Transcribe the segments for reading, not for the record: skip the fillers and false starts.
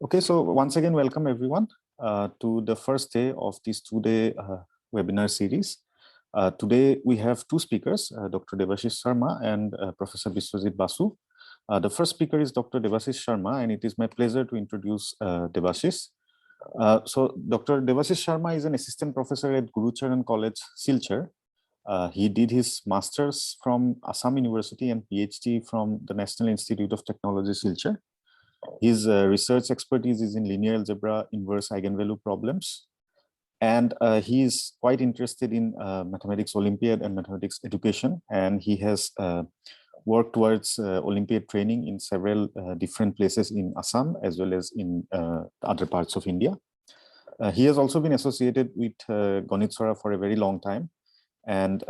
Okay, so once again, welcome everyone to the first day of this two-day webinar series. Today we have two speakers, Dr. Debashish Sharma and Professor Biswajit Basu. The first speaker is Dr. Debashish Sharma, and it is my pleasure to introduce Debashish. So Dr. Debashish Sharma is an assistant professor at Gurucharan College, Silchar. He did his master's from Assam University and PhD from the National Institute of Technology, Silchar. His research expertise is in linear algebra, inverse eigenvalue problems. And he is quite interested in mathematics Olympiad and mathematics education. And he has worked towards Olympiad training in several different places in Assam, as well as in other parts of India. He has also been associated with Ganit for a very long time. And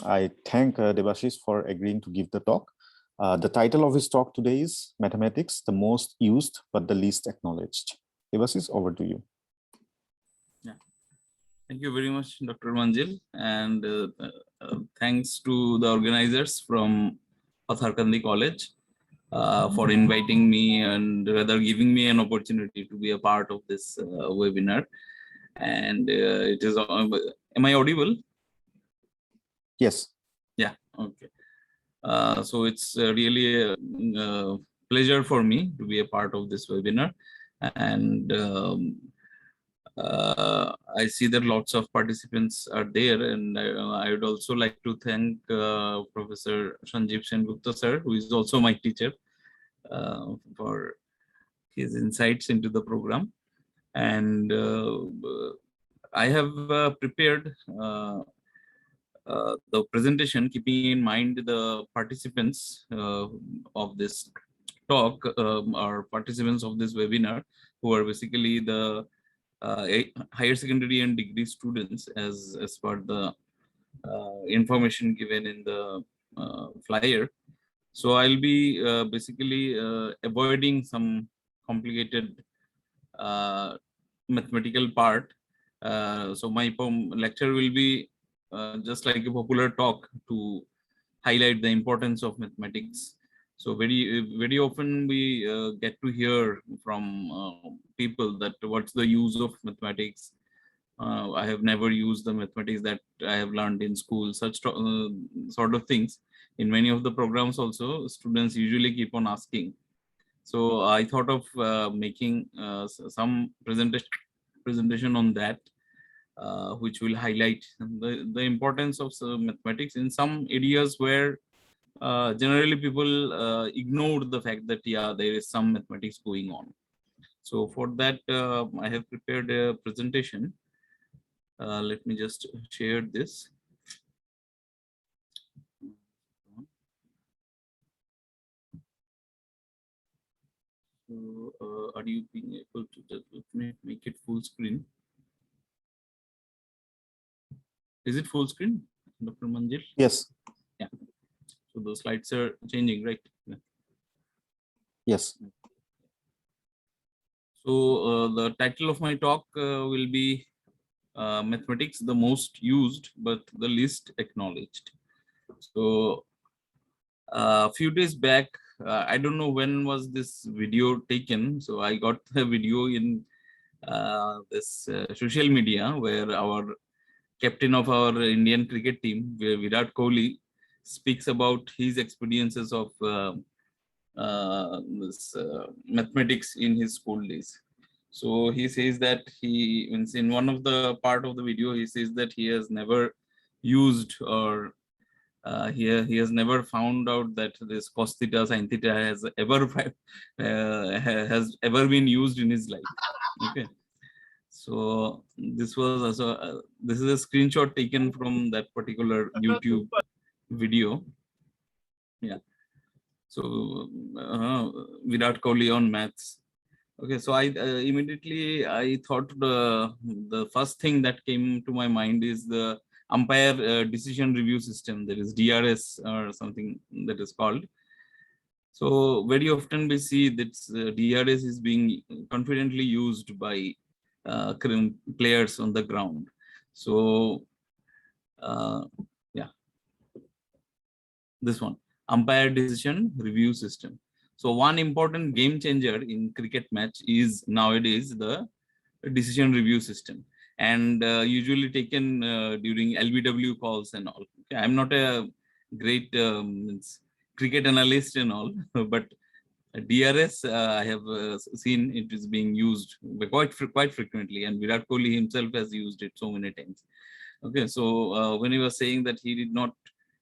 I thank Debashish for agreeing to give the talk. The title of his talk today is Mathematics, the Most Used but the Least Acknowledged. Debashish, over to you. Yeah, thank you very much, Dr. Manjil, and thanks to the organizers from Patharkandi College for inviting me and rather giving me an opportunity to be a part of this webinar. And it is, am I audible? Yes. Yeah, okay. So it's really a pleasure for me to be a part of this webinar, and I see that lots of participants are there, and I would also like to thank Professor Sanjeev Sengupta sir, who is also my teacher, for his insights into the program. And I have prepared the presentation, keeping in mind the participants of this talk, or participants of this webinar, who are basically the higher secondary and degree students, as per the information given in the flyer. So I'll be basically avoiding some complicated mathematical part. So my lecture will be just like a popular talk to highlight the importance of mathematics. So very often we get to hear from people that what's the use of mathematics. I have never used the mathematics that I have learned in school, such sort of things. In many of the programs also, students usually keep on asking. So I thought of making some presentation on that, which will highlight the importance of mathematics in some areas where generally people ignore the fact that, yeah, there is some mathematics going on. So for that, I have prepared a presentation. Let me just share this. So are you being able to just make it full screen? Is it full screen, Dr. Manjil? Yes. Yeah. So the slides are changing, right? Yeah. Yes. So the title of my talk will be Mathematics, the Most Used but the Least Acknowledged. So a few days back, I don't know when was this video taken. So I got the video in this social media, where our captain of our Indian cricket team, Virat Kohli, speaks about his experiences of mathematics in his school days. So he says that in one of the part of the video, he says that he has never used, or he has never found out that this cos theta sin theta has ever been used in his life. Okay. So this was also this is a screenshot taken from that particular YouTube video. Yeah. So Virat Kohli on maths. Okay, so I immediately I thought the first thing that came to my mind is the umpire decision review system. There is DRS or something that is called. So very often we see that DRS is being confidently used by players on the ground. So yeah, this one, umpire decision review system. So one important game changer in cricket match is nowadays the decision review system, and usually taken during LBW calls and all. Okay, I'm not a great cricket analyst and all, but DRS I have seen it is being used quite frequently, and Virat Kohli himself has used it so many times. Okay, so when he was saying that he did not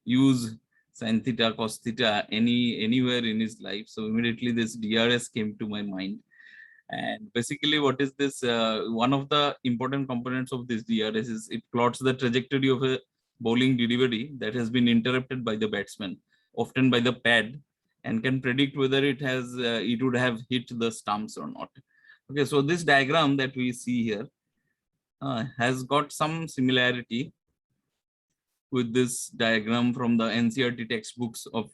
use sin theta, cos theta anywhere in his life, so immediately this DRS came to my mind. And basically, what is this? One of the important components of this DRS is it plots the trajectory of a bowling delivery that has been interrupted by the batsman, often by the pad, and can predict whether it would have hit the stumps or not. Okay, so this diagram that we see here has got some similarity with this diagram from the NCERT textbooks of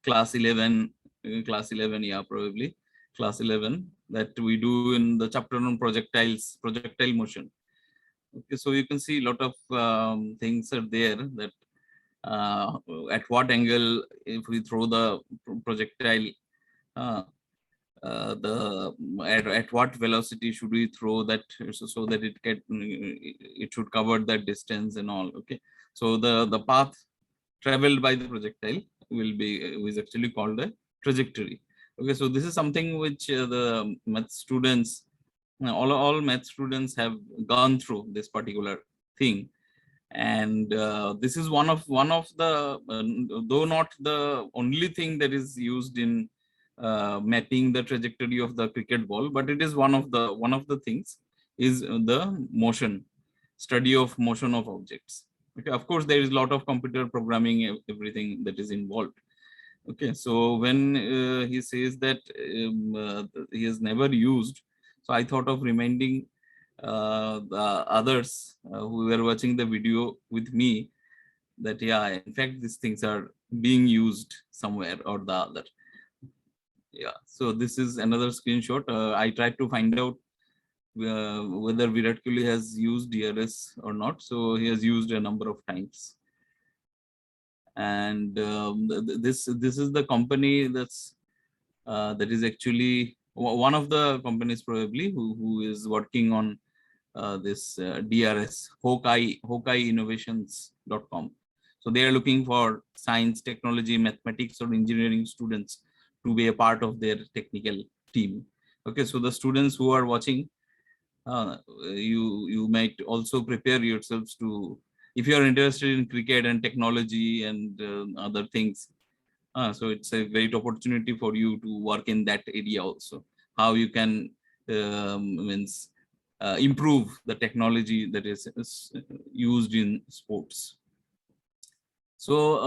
class 11, yeah, probably class 11, that we do in the chapter on projectile motion. Okay, so you can see a lot of things are there, that at what angle, if we throw the projectile, at what velocity should we throw that, so that it should cover that distance and all. Okay, so the path traveled by the projectile is actually called a trajectory. Okay, so this is something which the math students, all math students have gone through this particular thing, and this is one of the though not the only thing that is used in mapping the trajectory of the cricket ball, but it is one of the things is the study of motion of objects. Okay, of course there is a lot of computer programming, everything that is involved. Okay, so when he says that he has never used, so I thought of reminding the others who were watching the video with me that, yeah, in fact these things are being used somewhere or the other. Yeah, so this is another screenshot. I tried to find out whether Virat Kohli has used DRS or not. So he has used a number of times. And this is the company that is actually one of the companies probably who is working on this DRS, HawkeyeInnovations.com. So they are looking for science, technology, mathematics, or engineering students to be a part of their technical team. Okay, so the students who are watching, you might also prepare yourselves to, if you are interested in cricket and technology and other things. So it's a great opportunity for you to work in that area also. How you can improve the technology that is used in sports. So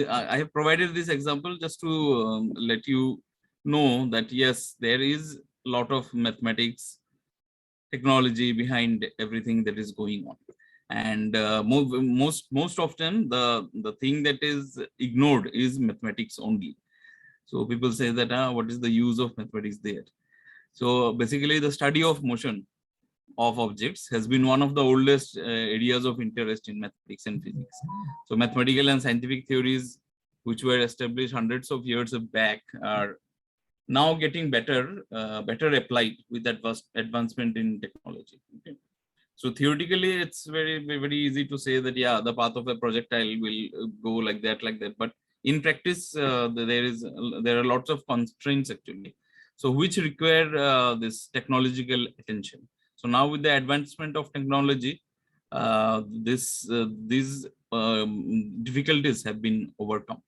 I have provided this example just to let you know that yes, there is a lot of mathematics, technology behind everything that is going on, and most often the thing that is ignored is mathematics only. So people say that what is the use of mathematics there? So basically the study of motion of objects has been one of the oldest areas of interest in mathematics and physics. So mathematical and scientific theories which were established hundreds of years back are now getting better applied with that advancement in technology. Okay. So theoretically, it's very easy to say that, yeah, the path of a projectile will go like that. But in practice, there are lots of constraints actually. So which require this technological attention. So now with the advancement of technology, these difficulties have been overcome.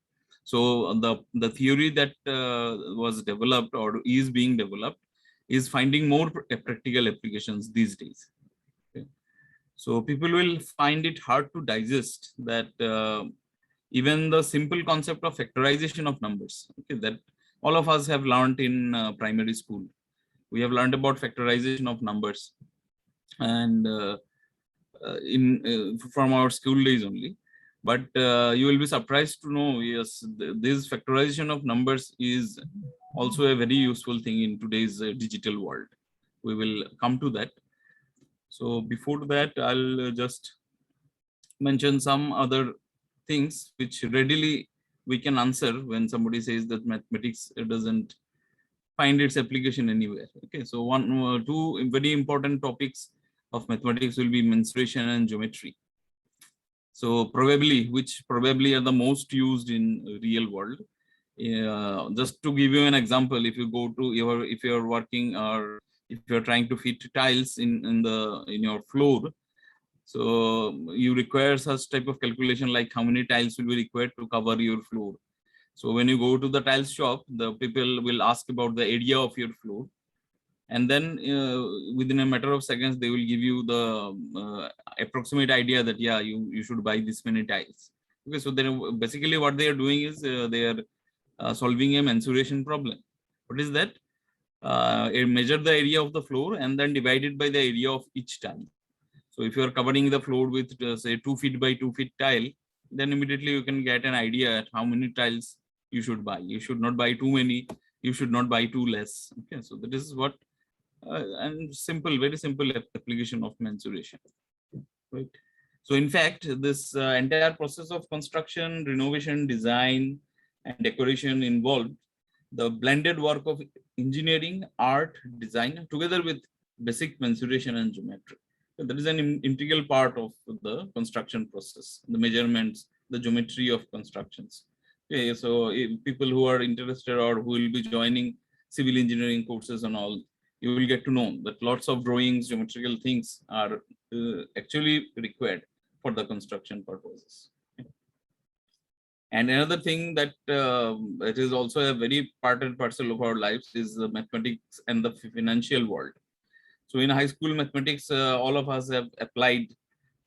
So the theory that was developed or is being developed is finding more practical applications these days. Okay. So people will find it hard to digest that even the simple concept of factorization of numbers, okay, that all of us have learned in primary school. We have learned about factorization of numbers, and from our school days only. But you will be surprised to know, yes, this factorization of numbers is also a very useful thing in today's digital world. We will come to that. So before that, I'll just mention some other things which readily we can answer when somebody says that mathematics doesn't find its application anywhere. Okay, so two very important topics of mathematics will be mensuration and geometry. So which probably are the most used in real world. Just to give you an example, if you go to if you're working or if you're trying to fit tiles in your floor, so you require such type of calculation like how many tiles will be required to cover your floor. So when you go to the tile shop, the people will ask about the area of your floor, and then within a matter of seconds they will give you the approximate idea that yeah, you should buy this many tiles. Okay, so then basically what they are doing is they are solving a mensuration problem. What is that? Measure the area of the floor and then divide it by the area of each tile. So if you are covering the floor with say 2 feet by 2 feet tile, then immediately you can get an idea at how many tiles you should buy. You should not buy too many. You should not buy too less. Okay, so that is what and very simple application of mensuration. Right. So in fact, this entire process of construction, renovation, design, and decoration involved the blended work of engineering, art, design, together with basic mensuration and geometry. So that is an integral part of the construction process, the measurements, the geometry of constructions. Okay, so people who are interested or who will be joining civil engineering courses and all, you will get to know that lots of drawings, geometrical things are actually required for the construction purposes. And another thing that it is also a very part and parcel of our lives is the mathematics and the financial world. So in high school mathematics, all of us have applied,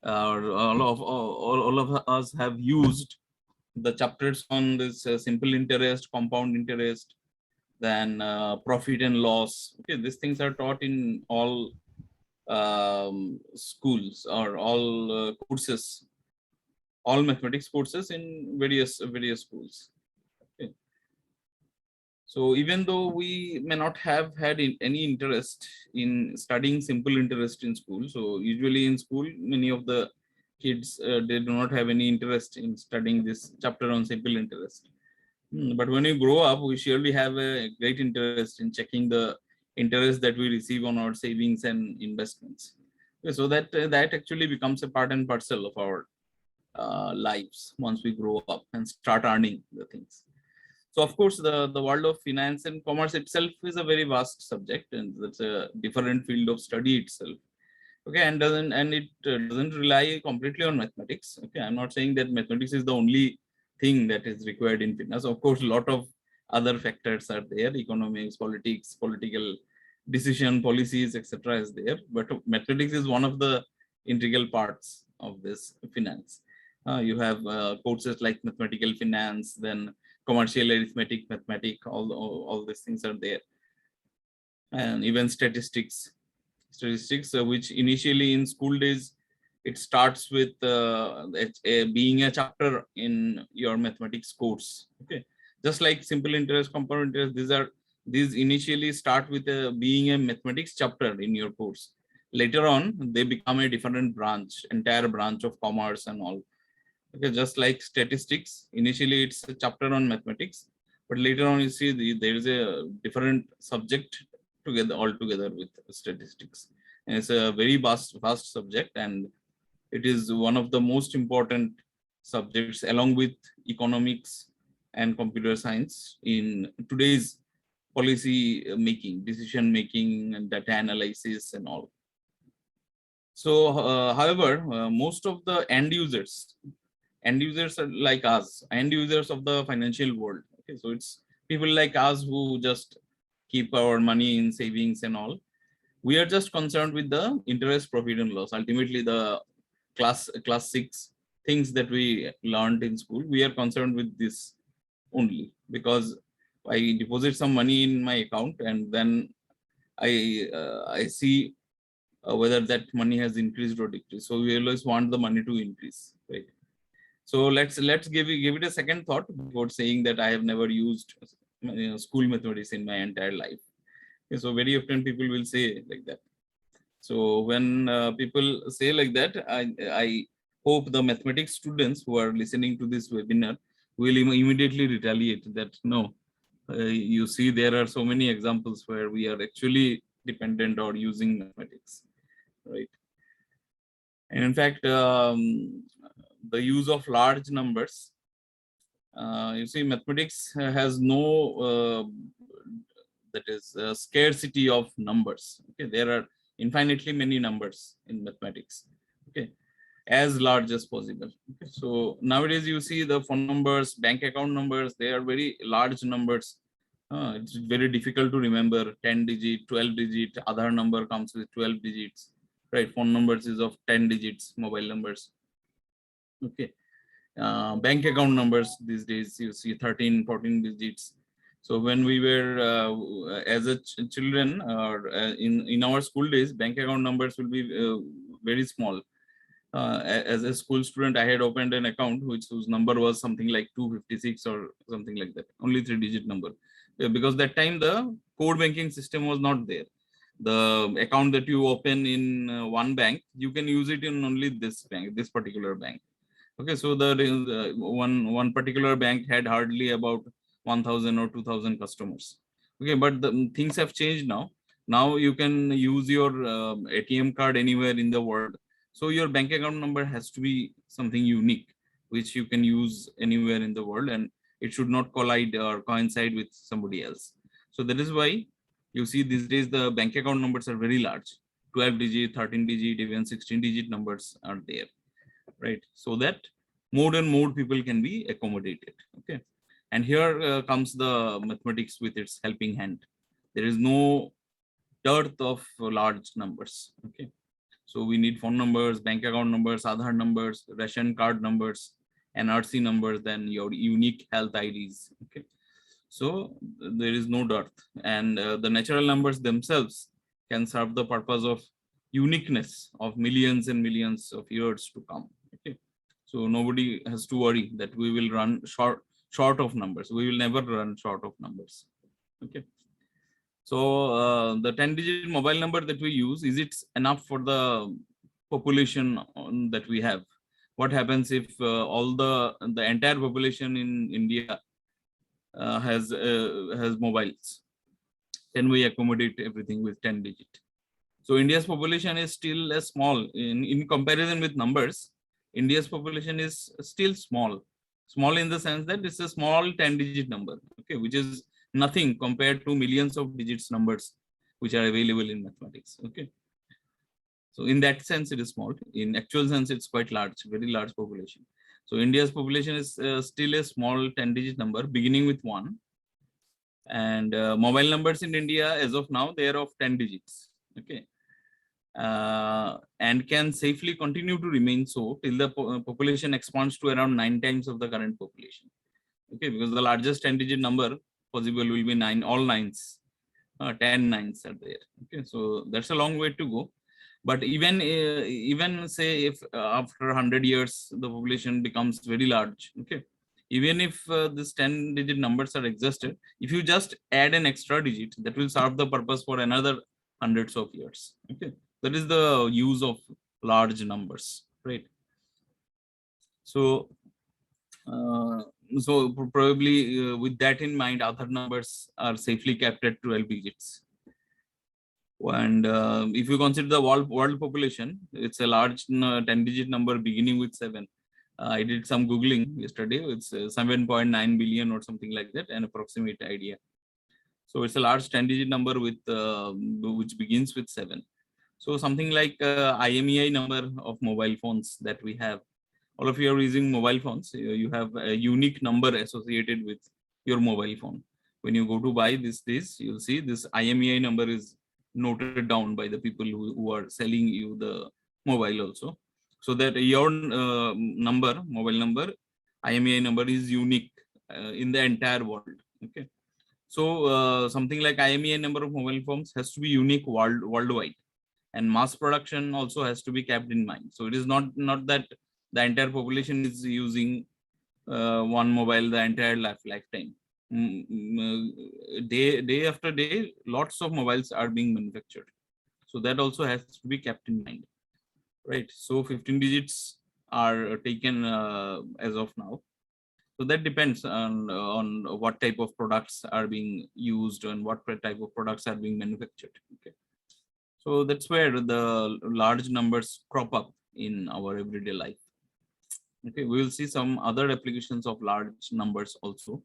or all of us have used the chapters on this simple interest, compound interest, then profit and loss. Okay, these things are taught in all schools or all courses, all mathematics courses in various schools. Okay. So even though we may not have had any interest in studying simple interest in school, so usually in school many of the kids they do not have any interest in studying this chapter on simple interest. But when you grow up, we surely have a great interest in checking the interest that we receive on our savings and investments. Okay, so that actually becomes a part and parcel of our lives once we grow up and start earning the things. So of course, the world of finance and commerce itself is a very vast subject, and that's a different field of study itself. Okay, and it doesn't rely completely on mathematics. Okay, I'm not saying that mathematics is the only thing that is required in finance. Of course, a lot of other factors are there: economics, politics, political decision, policies, etc. is there. But mathematics is one of the integral parts of this finance. You have courses like mathematical finance, then commercial arithmetic, mathematics, all these things are there, and even statistics, which initially in school days it starts with being a chapter in your mathematics course. Okay, just like simple interest, compound interest, these initially start with being a mathematics chapter in your course. Later on, they become a different branch, entire branch of commerce and all. Okay, just like statistics, initially it's a chapter on mathematics, but later on you see there is a different subject altogether with statistics, and it's a very vast subject, and it is one of the most important subjects along with economics and computer science in today's policy making, decision making, and data analysis and all. So, however, most of the end users are like us, end users of the financial world. Okay, so it's people like us who just keep our money in savings and all. We are just concerned with the interest, profit, and loss. Ultimately, the class 6 things that we learned in school, we are concerned with this only, because I deposit some money in my account and then I see whether that money has increased or decreased. So we always want the money to increase, right? So let's give it a second thought before saying that I have never used school mathematics in my entire life. Okay, so very often people will say like that. So when people say like that, I hope the mathematics students who are listening to this webinar will immediately retaliate that no, You see, there are so many examples where we are actually dependent or using mathematics, right? And in fact, the use of large numbers, you see, mathematics has no that is scarcity of numbers. Okay, there are infinitely many numbers in mathematics. Okay, as large as possible. Okay. So nowadays you see the phone numbers, bank account numbers, they are very large numbers. It's very difficult to remember 10 digit, 12 digit, other number comes with 12 digits, right? Phone numbers is of 10 digits, mobile numbers. Okay. Bank account numbers these days, you see 13, 14 digits. So when we were as a children or in our school days, bank account numbers will be very small. As a school student, I had opened an account whose number was something like 256 or something like that, only 3-digit number. Because that time the core banking system was not there. The account that you open in one bank, you can use it in only this bank, this particular bank. Okay, so the one particular bank had hardly about 1,000 or 2,000 customers. Okay, but the things have changed now. Now you can use your ATM card anywhere in the world. So your bank account number has to be something unique, which you can use anywhere in the world, and it should not collide or coincide with somebody else. So that is why you see these days the bank account numbers are very large, 12 digit, 13 digit, even 16 digit numbers are there, right? So that more and more people can be accommodated. Okay, and here comes the mathematics with its helping hand. There is no dearth of large numbers. Okay, so we need phone numbers, bank account numbers, Aadhaar numbers, ration card numbers, NRC numbers, then your unique health IDs. Okay, so there is no dearth, and the natural numbers themselves can serve the purpose of uniqueness of millions and millions of years to come. Okay, so nobody has to worry that we will run short of numbers. We will never run short of numbers. Okay. So the 10-digit mobile number that we use, is it enough for the population that we have? What happens if all the entire population in India has mobiles? Can we accommodate everything with 10 digit? So India's population is still small in comparison with numbers. India's population is still small. Small in the sense that it's a small 10-digit number, okay, which is nothing compared to millions of digits numbers which are available in mathematics. Okay. So in that sense, it is small. In actual sense, it's quite large, very large population. So India's population is still a small 10-digit number beginning with 1. And mobile numbers in India as of now, they are of 10 digits. Okay. And can safely continue to remain so till the population expands to around 9 times of the current population. Okay, because the largest 10-digit number possible will be 9, all 9s, 10 9s are there. Okay, so that's a long way to go. But even say if after 100 years the population becomes very large, okay, even if this 10-digit numbers are existed, if you just add an extra digit, that will serve the purpose for another hundreds of years. Okay, that is the use of large numbers, right? So probably with that in mind, other numbers are safely kept at 12 digits. And if you consider the world population, it's a large 10-digit number beginning with 7. I did some Googling yesterday. It's 7.9 billion or something like that, an approximate idea. So it's a large 10-digit number with which begins with 7. So something like IMEI number of mobile phones that we have. All of you are using mobile phones. You have a unique number associated with your mobile phone. When you go to buy this, you'll see this IMEI number is noted down by the people who are selling you the mobile also. So that your mobile number, IMEI number is unique in the entire world. Okay. So something like IMEI number of mobile phones has to be unique worldwide, and mass production also has to be kept in mind. So it is not that the entire population is using one mobile the entire lifetime. Day after day, lots of mobiles are being manufactured. So that also has to be kept in mind, right? So 15 digits are taken as of now. So that depends on what type of products are being used and what type of products are being manufactured. Okay. So that's where the large numbers crop up in our everyday life. Okay, we will see some other applications of large numbers also.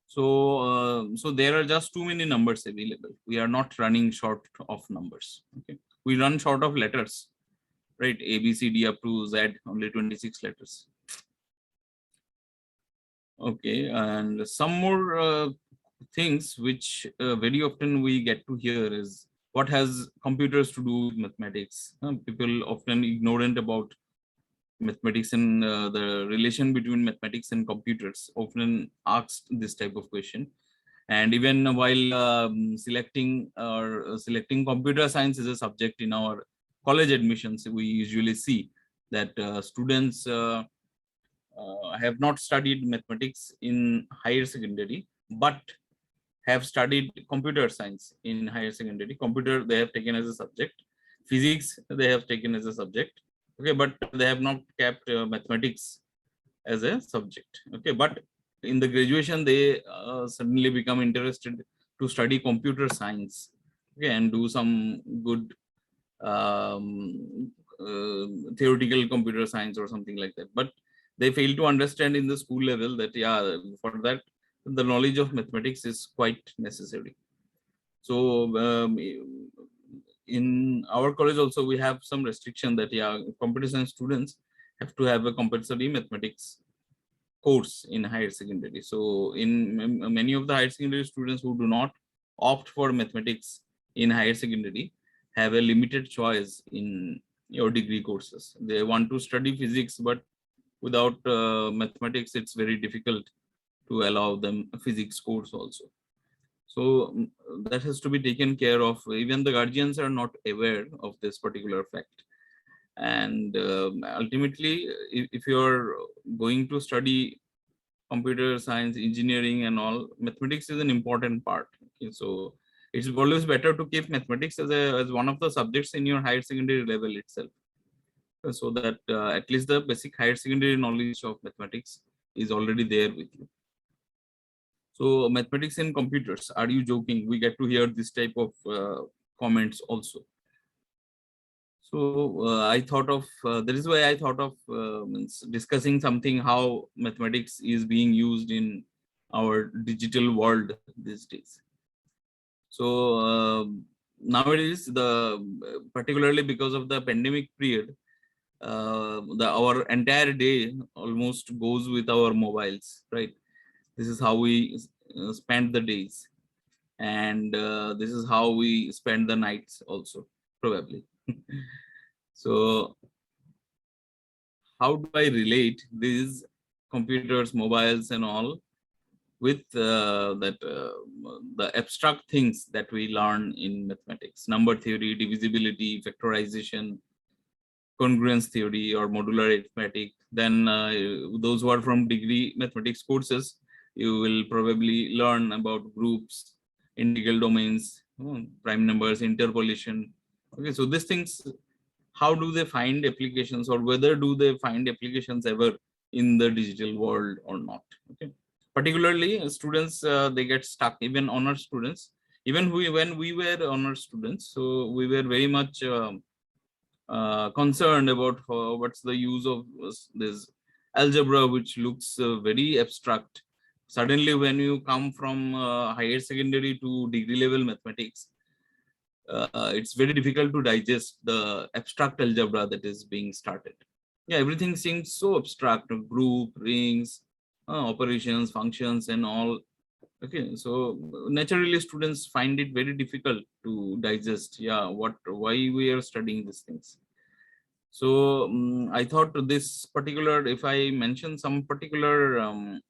So there are just too many numbers available. We are not running short of numbers. Okay, we run short of letters, right? A, B, C, D up to Z, only 26 letters. Okay, and some more things which very often we get to hear is what has computers to do with mathematics? People often ignorant about mathematics and the relation between mathematics and computers often asked this type of question. And even while selecting computer science as a subject in our college admissions, we usually see that students have not studied mathematics in higher secondary, but have studied computer science in higher secondary. Computer they have taken as a subject, physics they have taken as a subject. Okay, but they have not kept mathematics as a subject. Okay, but in the graduation they suddenly become interested to study computer science. Okay, and do some good theoretical computer science or something like that. But they fail to understand in the school level that yeah, for that the knowledge of mathematics is quite necessary. So in our college also we have some restriction that yeah, computer science students have to have a compulsory mathematics course in higher secondary. So in many of the higher secondary students who do not opt for mathematics in higher secondary have a limited choice in your degree courses. They want to study physics, but without mathematics, it's very difficult to allow them a physics course also. So that has to be taken care of. Even the guardians are not aware of this particular fact. And ultimately, if you're going to study computer science, engineering, and all, mathematics is an important part. Okay, so it's always better to keep mathematics as one of the subjects in your higher secondary level itself, so that at least the basic higher secondary knowledge of mathematics is already there with you. So mathematics and computers, are you joking? We get to hear this type of comments also. So I thought of that is why I thought of discussing something how mathematics is being used in our digital world these days. So nowadays, particularly because of the pandemic period, our entire day almost goes with our mobiles, right? This is how we spend the days, and this is how we spend the nights also, probably. So how do I relate these computers, mobiles, and all with the abstract things that we learn in mathematics? Number theory, divisibility, factorization, congruence theory, or modular arithmetic. Then those who are from degree mathematics courses, you will probably learn about groups, integral domains, prime numbers, interpolation. Okay, so these things, how do they find applications, or whether do they find applications ever in the digital world or not? Okay, particularly students, they get stuck. Even honor students, even when we were honor students, so we were very much concerned about what's the use of this algebra, which looks very abstract. Suddenly, when you come from higher secondary to degree level mathematics, it's very difficult to digest the abstract algebra that is being started. Yeah, everything seems so abstract: group, rings, operations, functions, and all. Okay, so naturally, students find it very difficult to digest. Yeah, why we are studying these things. So I thought this particular, if I mention some particular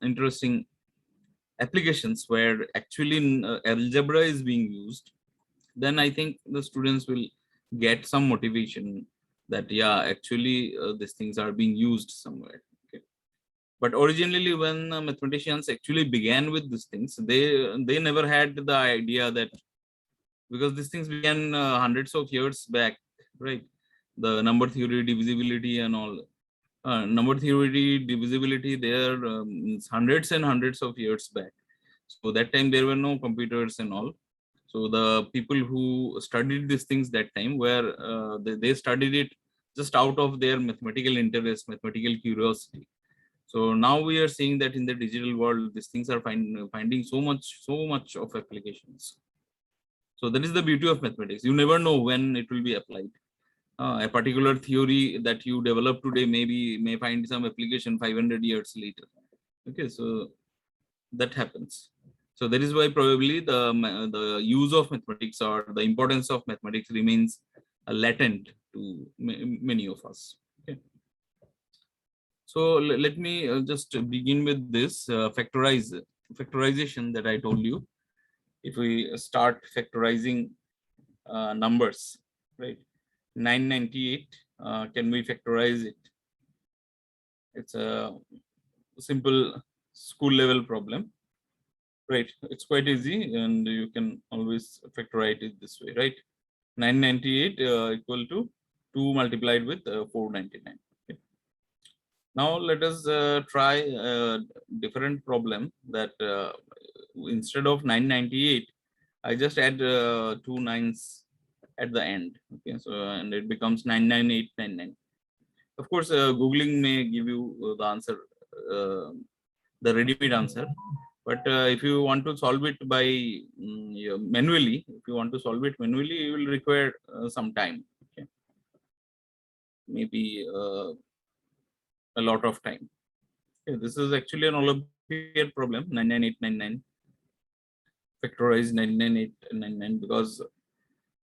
interesting applications where actually algebra is being used, then I think the students will get some motivation that yeah, actually these things are being used somewhere. Okay. But originally, when mathematicians actually began with these things, they never had the idea that, because these things began hundreds of years back, right? The number theory, divisibility, and all. number theory, divisibility, there hundreds and hundreds of years back. So that time there were no computers and all. So the people who studied these things that time were they studied it just out of their mathematical interest, mathematical curiosity. So now we are seeing that in the digital world, these things are finding so much of applications. So that is the beauty of mathematics. You never know when it will be applied. A particular theory that you develop today may find some application 500 years later. Okay, so that happens. So that is why probably the use of mathematics or the importance of mathematics remains latent to many of us. Okay. So let me just begin with this factorization that I told you. If we start factorizing numbers, right? 998, can we factorize it? It's a simple school level problem, right? It's quite easy and you can always factorize it this way, right? 998 equal to 2 multiplied with 499. Okay. Now let us try a different problem that instead of 998, I just add 2 nines at the end. Okay, so and it becomes 99899. Of course, Googling may give you the answer, the ready-made answer. But if you want to solve it by manually, if you want to solve it manually, you will require some time. Okay, maybe a lot of time. Okay, this is actually an Olympiad problem, 99899. Factorize 99899 because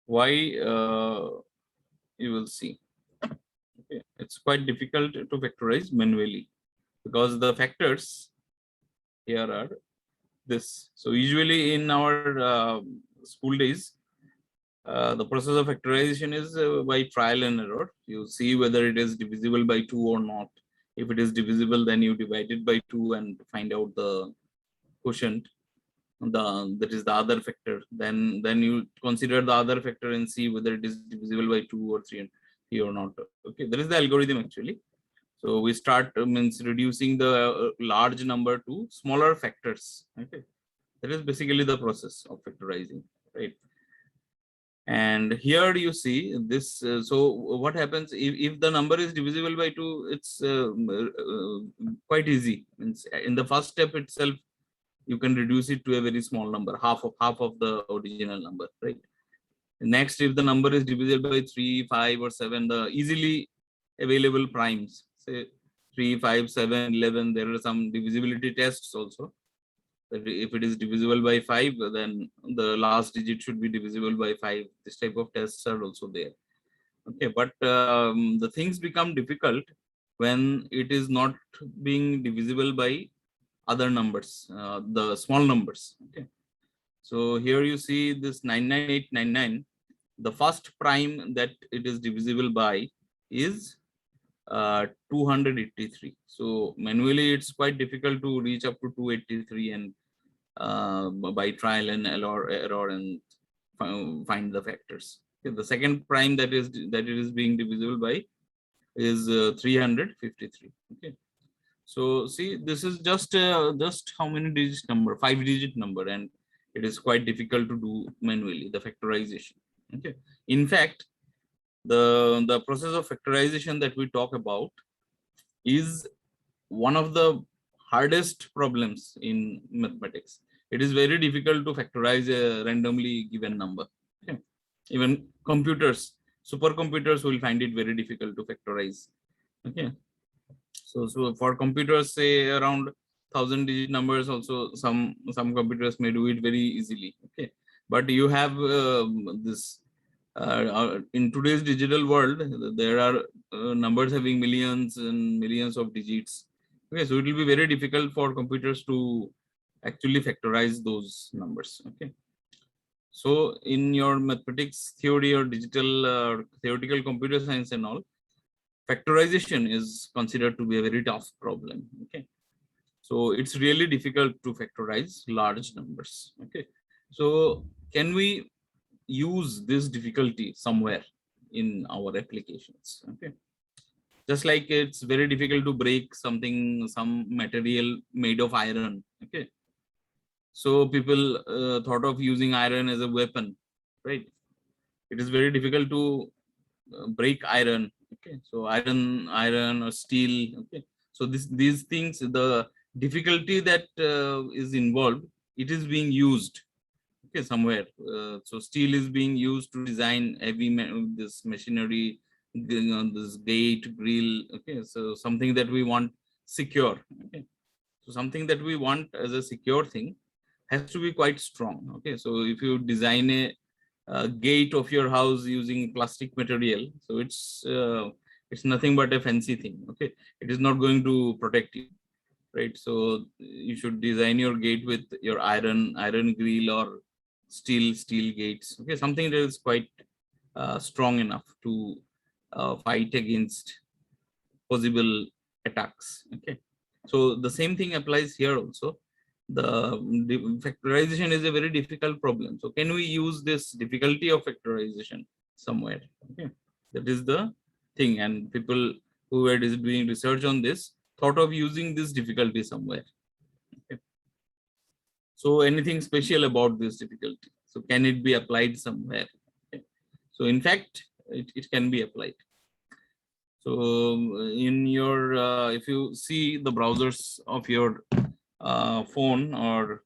why? You will see. Okay, it's quite difficult to factorize manually because the factors here are this. So usually in our school days, the process of factorization is by trial and error. You see whether it is divisible by 2 or not. If it is divisible, then you divide it by 2 and find out the quotient. That is the other factor. Then you consider the other factor and see whether it is divisible by 2 or 3 or not. Okay, that is the algorithm actually. So we start means reducing the large number to smaller factors. Okay, that is basically the process of factorizing, right? And here you see this. So what happens if the number is divisible by 2? It's quite easy. Means in the first step itself, you can reduce it to a very small number, half of the original number, right? Next, if the number is divisible by 3, 5, or 7, the easily available primes, say 3, 5, 7, 11, there are some divisibility tests also. If it is divisible by 5, then the last digit should be divisible by 5. This type of tests are also there. Okay, but the things become difficult when it is not being divisible by other numbers, the small numbers. Okay, so here you see this 99899. The first prime that it is divisible by is 283. So manually it's quite difficult to reach up to 283 and by trial and error and find the factors. Okay, the second prime that it is being divisible by is 353. Okay, so see, this is just how many digit number? 5-digit number, and it is quite difficult to do manually the factorization. Okay, in fact, the process of factorization that we talk about is one of the hardest problems in mathematics. It is very difficult to factorize a randomly given number. Okay, even computers, supercomputers will find it very difficult to factorize. Okay, so for computers, say around 1,000-digit numbers, also some computers may do it very easily. Okay, but you have this in today's digital world, there are numbers having millions and millions of digits. Okay, so it will be very difficult for computers to actually factorize those numbers. Okay, so in your mathematics theory or digital theoretical computer science and all, factorization is considered to be a very tough problem. Okay, so it's really difficult to factorize large numbers. Okay, so can we use this difficulty somewhere in our applications? Okay, Just like it's very difficult to break some material made of iron. Okay. So people thought of using iron as a weapon, right? It is very difficult to break iron. Okay. So iron or steel. Okay. So these things, the difficulty that is involved, it is being used. Okay, somewhere. So steel is being used to design heavy this machinery, this gate, grill. Okay, so something that we want secure. Okay, so something that we want as a secure thing has to be quite strong. Okay, so if you design a gate of your house using plastic material, so it's nothing but a fancy thing. Okay, it is not going to protect you, right? So you should design your gate with your iron grill or steel gates. Okay, something that is quite strong enough to fight against possible attacks. Okay, so the same thing applies here also. The factorization is a very difficult problem. So can we use this difficulty of factorization somewhere? Okay, that is the thing, and people who were doing research on this thought of using this difficulty somewhere. Okay. So anything special about this difficulty? So can it be applied somewhere? Okay. So in fact, it can be applied. So in your, if you see the browsers of your phone or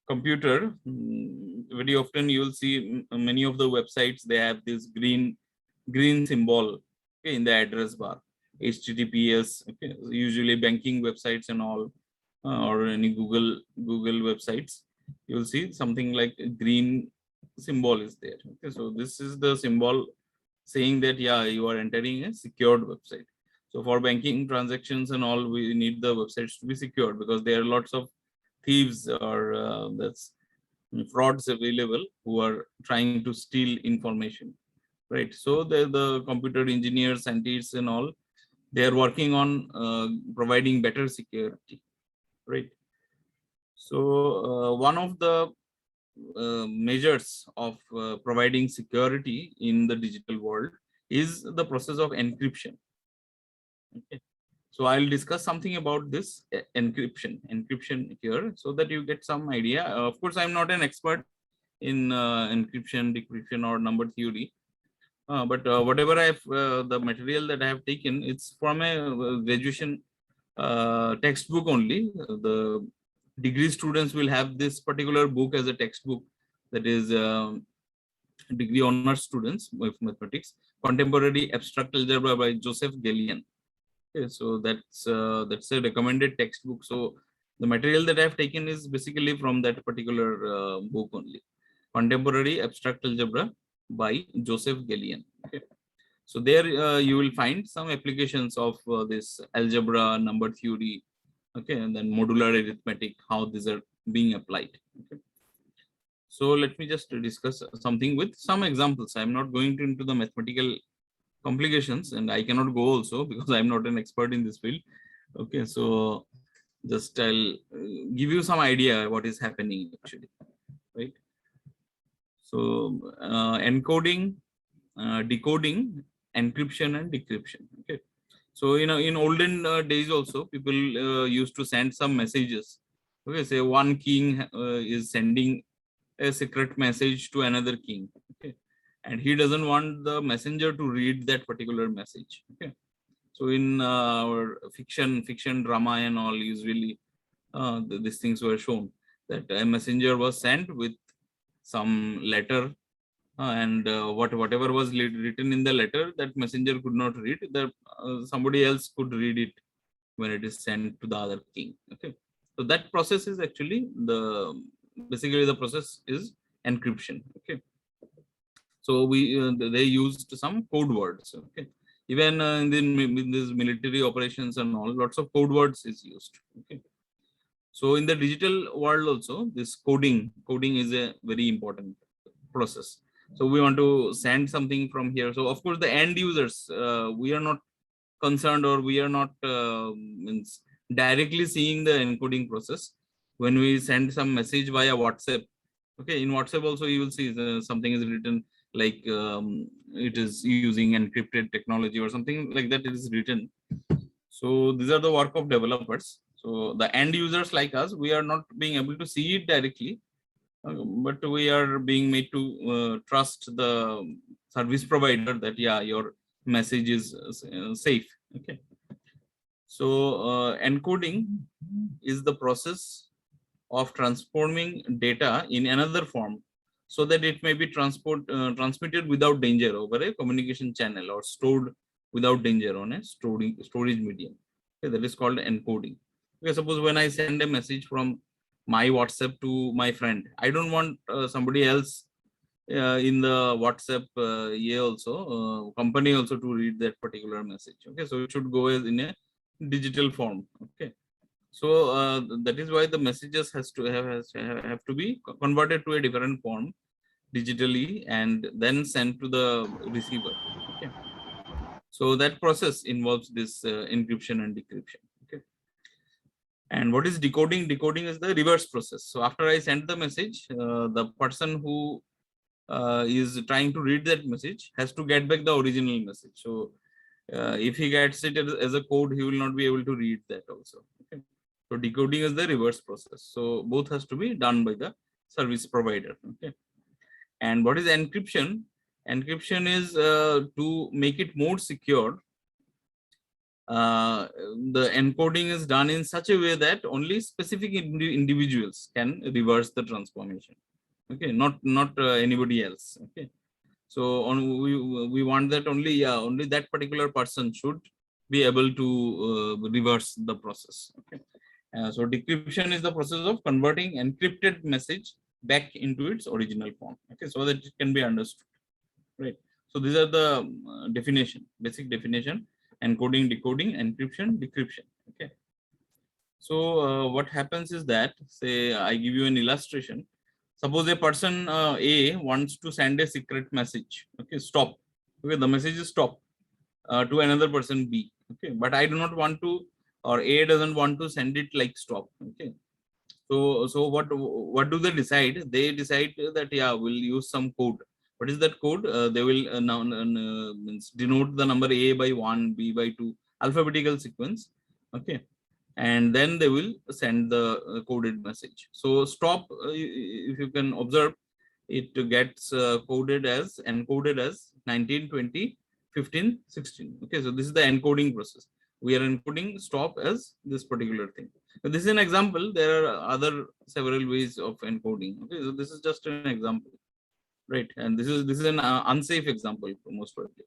computer, very often you will see many of the websites, they have this green symbol, okay, in the address bar, HTTPS, okay, usually banking websites and all, or any Google websites, you'll see something like a green symbol is there. Okay, so this is the symbol saying that, yeah, you are entering a secured website. So for banking transactions and all, we need the websites to be secured, because there are lots of thieves or that's frauds available who are trying to steal information, right? So the computer engineers, scientists and all, they are working on providing better security, right? So one of the measures of providing security in the digital world is the process of encryption. Okay. So I'll discuss something about this encryption here, so that you get some idea. Of course, I'm not an expert in encryption, decryption, or number theory, but whatever the material that I have taken, it's from a graduation textbook only. The degree students will have this particular book as a textbook, that is degree honors students with mathematics, Contemporary Abstract Algebra by Joseph Gallian. Okay, so that's a recommended textbook. So the material that I've taken is basically from that particular book only, Contemporary Abstract Algebra by Joseph Gallian. Okay. So there you will find some applications of this algebra, number theory, okay, and then modular arithmetic, how these are being applied. Okay. So let me just discuss something with some examples. I'm not going into the mathematical complications, and I cannot go also because I'm not an expert in this field. Okay, so just I'll give you some idea what is happening actually, right? So encoding, decoding, encryption and decryption. Okay, so in olden days also, people used to send some messages. Okay, say one king is sending a secret message to another king. Okay, and he doesn't want the messenger to read that particular message. Okay, so in our fiction drama and all, usually these things were shown, that a messenger was sent with some letter, and whatever was written in the letter, that messenger could not read, that somebody else could read it when it is sent to the other king. Okay, so that process is actually basically the process is encryption. Okay, so they used some code words. Okay, even in these military operations and all, lots of code words is used. Okay, so in the digital world also, this coding is a very important process. So we want to send something from here. So of course, the end users, we are not concerned, or we are not means directly seeing the encoding process when we send some message via WhatsApp. Okay, in WhatsApp also you will see something is written like it is using encrypted technology or something like that, it is written. So these are the work of developers. So the end users like us, we are not being able to see it directly, but we are being made to trust the service provider that yeah, your message is safe. Okay. So encoding is the process of transforming data in another form so that it may be transmitted without danger over a communication channel or stored without danger on a storage medium. Okay, that is called encoding. Okay, suppose when I send a message from my WhatsApp to my friend, I don't want somebody else in the WhatsApp company also to read that particular message. Okay, so it should go as in a digital form. Okay, so that is why the messages have to be converted to a different form digitally and then sent to the receiver. Okay, so that process involves this encryption and decryption. Okay, and what is decoding? Decoding is the reverse process. So after I send the message, the person who is trying to read that message has to get back the original message. So if he gets it as a code, he will not be able to read that also. Okay. So decoding is the reverse process. So both has to be done by the service provider. Okay. And what is encryption? Encryption is to make it more secure. The encoding is done in such a way that only specific individuals can reverse the transformation. Okay, not anybody else. Okay, so we want that only that particular person should be able to reverse the process. Okay, so decryption is the process of converting encrypted message back into its original form. Okay, so that it can be understood, right? So these are the basic definition: encoding, decoding, encryption, decryption. Okay, so what happens is that, say I give you an illustration. Suppose a person A wants to send a secret message. Okay, stop. Okay, the message is stop to another person B. Okay, but I do not want to, or A doesn't want to send it like stop. Okay, so what do they decide? They decide that yeah, we'll use some code. What is that code? They will now means denote the number A by 1, B by 2, alphabetical sequence. Okay, and then they will send the coded message. So stop, if you can observe, it gets encoded as 19, 20, 15, 16. Okay, so this is the encoding process. We are encoding stop as this particular thing. So this is an example. There are other several ways of encoding. Okay, so this is just an example, right? And this is an unsafe example most probably.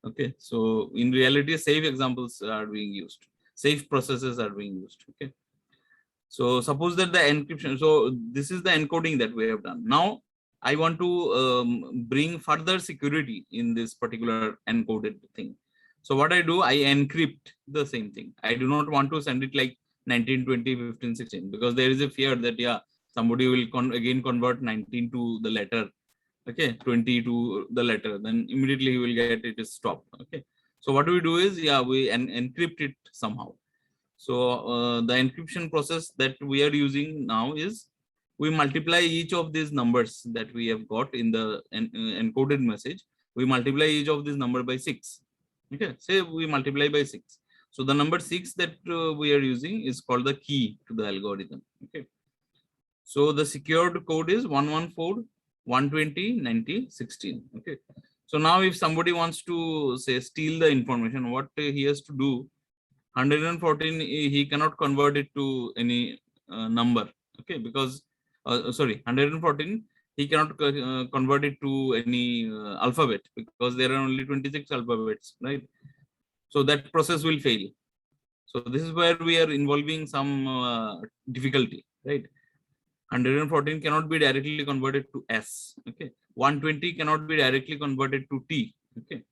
Okay, so in reality, safe examples are being used. Safe processes are being used. Okay, so suppose that the encryption. So this is the encoding that we have done. Now I want to bring further security in this particular encoded thing. So what I do, I encrypt the same thing. I do not want to send it like 19, 20, 15, 16, because there is a fear that yeah, somebody will again convert 19 to the letter. Okay, 20 to the letter, then immediately you will get it is stop. Okay, so what we do is yeah, we encrypt it somehow. So the encryption process that we are using now is we multiply each of these numbers that we have got in the encoded message. We multiply each of these number by 6. Okay, say we multiply by 6. So the number 6 that we are using is called the key to the algorithm. Okay, so the secured code is 114, 120, 90, 16. Okay, so now if somebody wants to say steal the information, what he has to do, 114 he cannot convert it to any number. Okay, because sorry, 114 he cannot convert it to any alphabet, because there are only 26 alphabets, right? So that process will fail. So this is where we are involving some difficulty, right? 114 cannot be directly converted to S. Okay, 120 cannot be directly converted to T. Okay,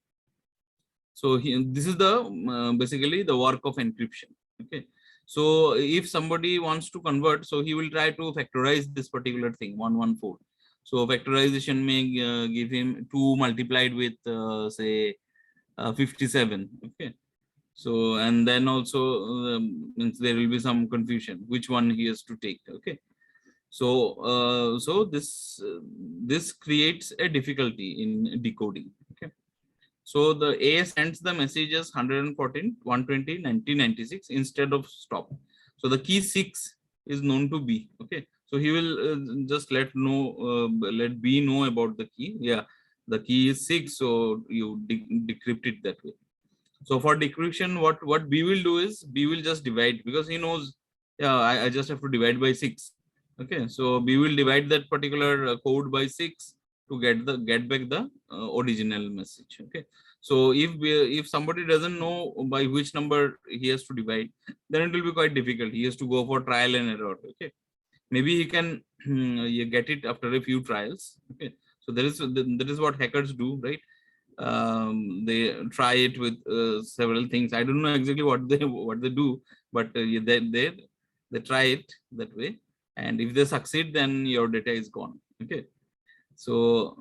so this is the basically the work of encryption. Okay, so if somebody wants to convert, so he will try to factorize this particular thing 114. So factorization may give him 2 multiplied with say 57. Okay, so and then also means there will be some confusion which one he has to take. Okay, So this creates a difficulty in decoding. Okay. So the A sends the messages 114, 120, 1996 instead of stop. So the key 6 is known to B. Okay. So he will just let B know about the key. Yeah, the key is 6. So you decrypt it that way. So for decryption, what B will do is B will just divide, because he knows, yeah, I just have to divide by 6. Okay. So B will divide that particular code by 6 to get back the original message. Okay. So if somebody doesn't know by which number he has to divide, then it will be quite difficult. He has to go for trial and error. Okay. Maybe he can you get it after a few trials. Okay. So that is what hackers do, right? They try it with several things. I don't know exactly what they do, but they try it that way. And if they succeed, then your data is gone. Okay. So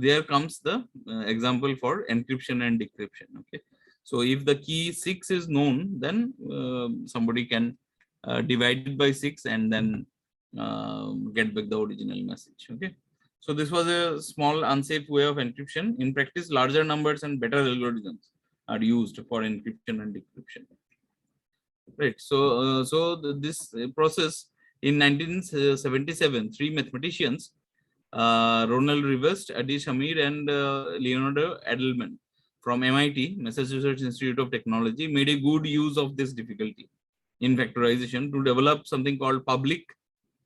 there comes the example for encryption and decryption. Okay. So if the key 6 is known, then somebody can divide it by 6 and then get back the original message. Okay. So this was a small unsafe way of encryption. In practice, larger numbers and better algorithms are used for encryption and decryption. Right. This process in 1977, 3 mathematicians, Ronald Rivest, Adi Shamir, and Leonardo Edelman from MIT, Massachusetts Institute of Technology, made a good use of this difficulty in factorization to develop something called public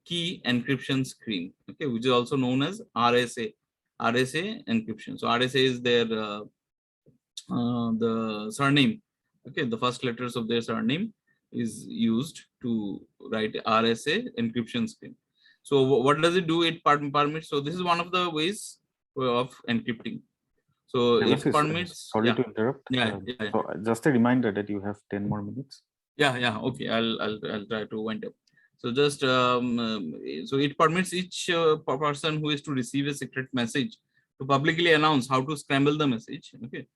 key encryption scheme, okay, which is also known as RSA encryption. So RSA is their the surname, okay, the first letters of their surname is used to write RSA encryption scheme. So what does it do? It permits. So this is one of the ways of encrypting. So it permits. Sorry to interrupt. Yeah, So just a reminder that you have 10 more minutes. Yeah. Okay, I'll try to wind up. So just so it permits each person who is to receive a secret message to publicly announce how to scramble the message. Okay.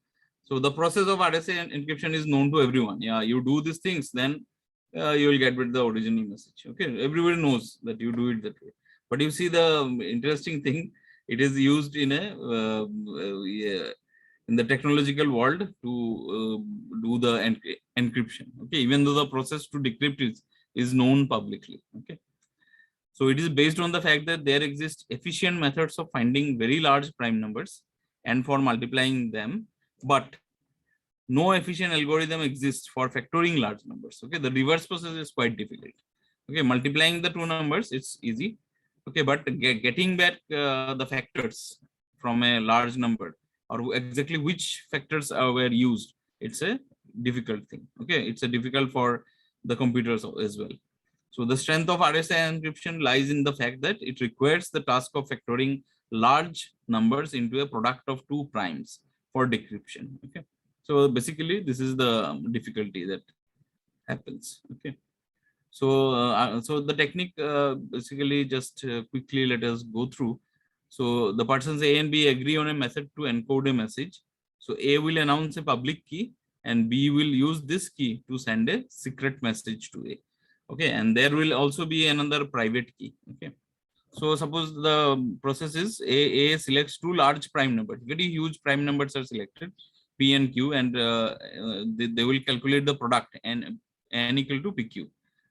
So the process of RSA encryption is known to everyone. Yeah, you do these things, then you will get with the original message. Okay, everybody knows that you do it that way. But you see the interesting thing, it is used in a in the technological world to do the encryption. Okay, even though the process to decrypt is known publicly. Okay. So it is based on the fact that there exist efficient methods of finding very large prime numbers and for multiplying them, but no efficient algorithm exists for factoring large numbers. Okay, the reverse process is quite difficult. Okay, multiplying the two numbers, it's easy. Okay, but getting back the factors from a large number, or exactly which factors were used, it's a difficult thing. Okay, it's a difficult for the computers as well. So the strength of RSA encryption lies in the fact that it requires the task of factoring large numbers into a product of two primes for decryption. Okay. So basically, this is the difficulty that happens. Okay. So the technique basically just quickly let us go through. So the persons A and B agree on a method to encode a message. So A will announce a public key and B will use this key to send a secret message to A. Okay, and there will also be another private key. Okay. So suppose the process is A selects two large prime numbers, very huge prime numbers are selected, P and Q, and they will calculate the product and N equal to PQ.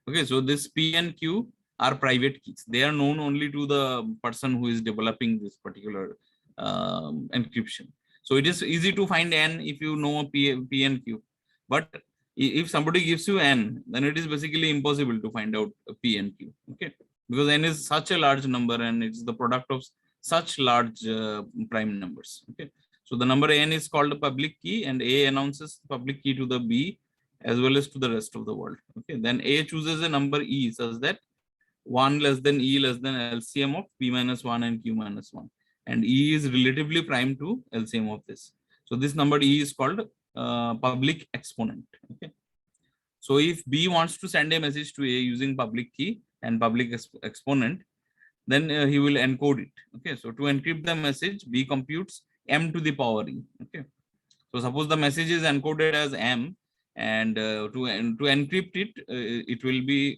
Okay, so this P and Q are private keys. They are known only to the person who is developing this particular encryption. So it is easy to find N if you know P and Q. But if somebody gives you N, then it is basically impossible to find out P and Q. Okay, because N is such a large number and it's the product of such large prime numbers. Okay, so the number N is called a public key, and A announces the public key to the B as well as to the rest of the world. Okay, then A chooses a number E such that 1 less than E less than LCM of P minus 1 and Q minus 1, and E is relatively prime to LCM of this. So this number E is called public exponent. Okay. So if B wants to send a message to A using public key and public exponent, then he will encode it. Okay. So to encrypt the message, B computes M to the power E. Okay. So suppose the message is encoded as M, And to encrypt it, it will be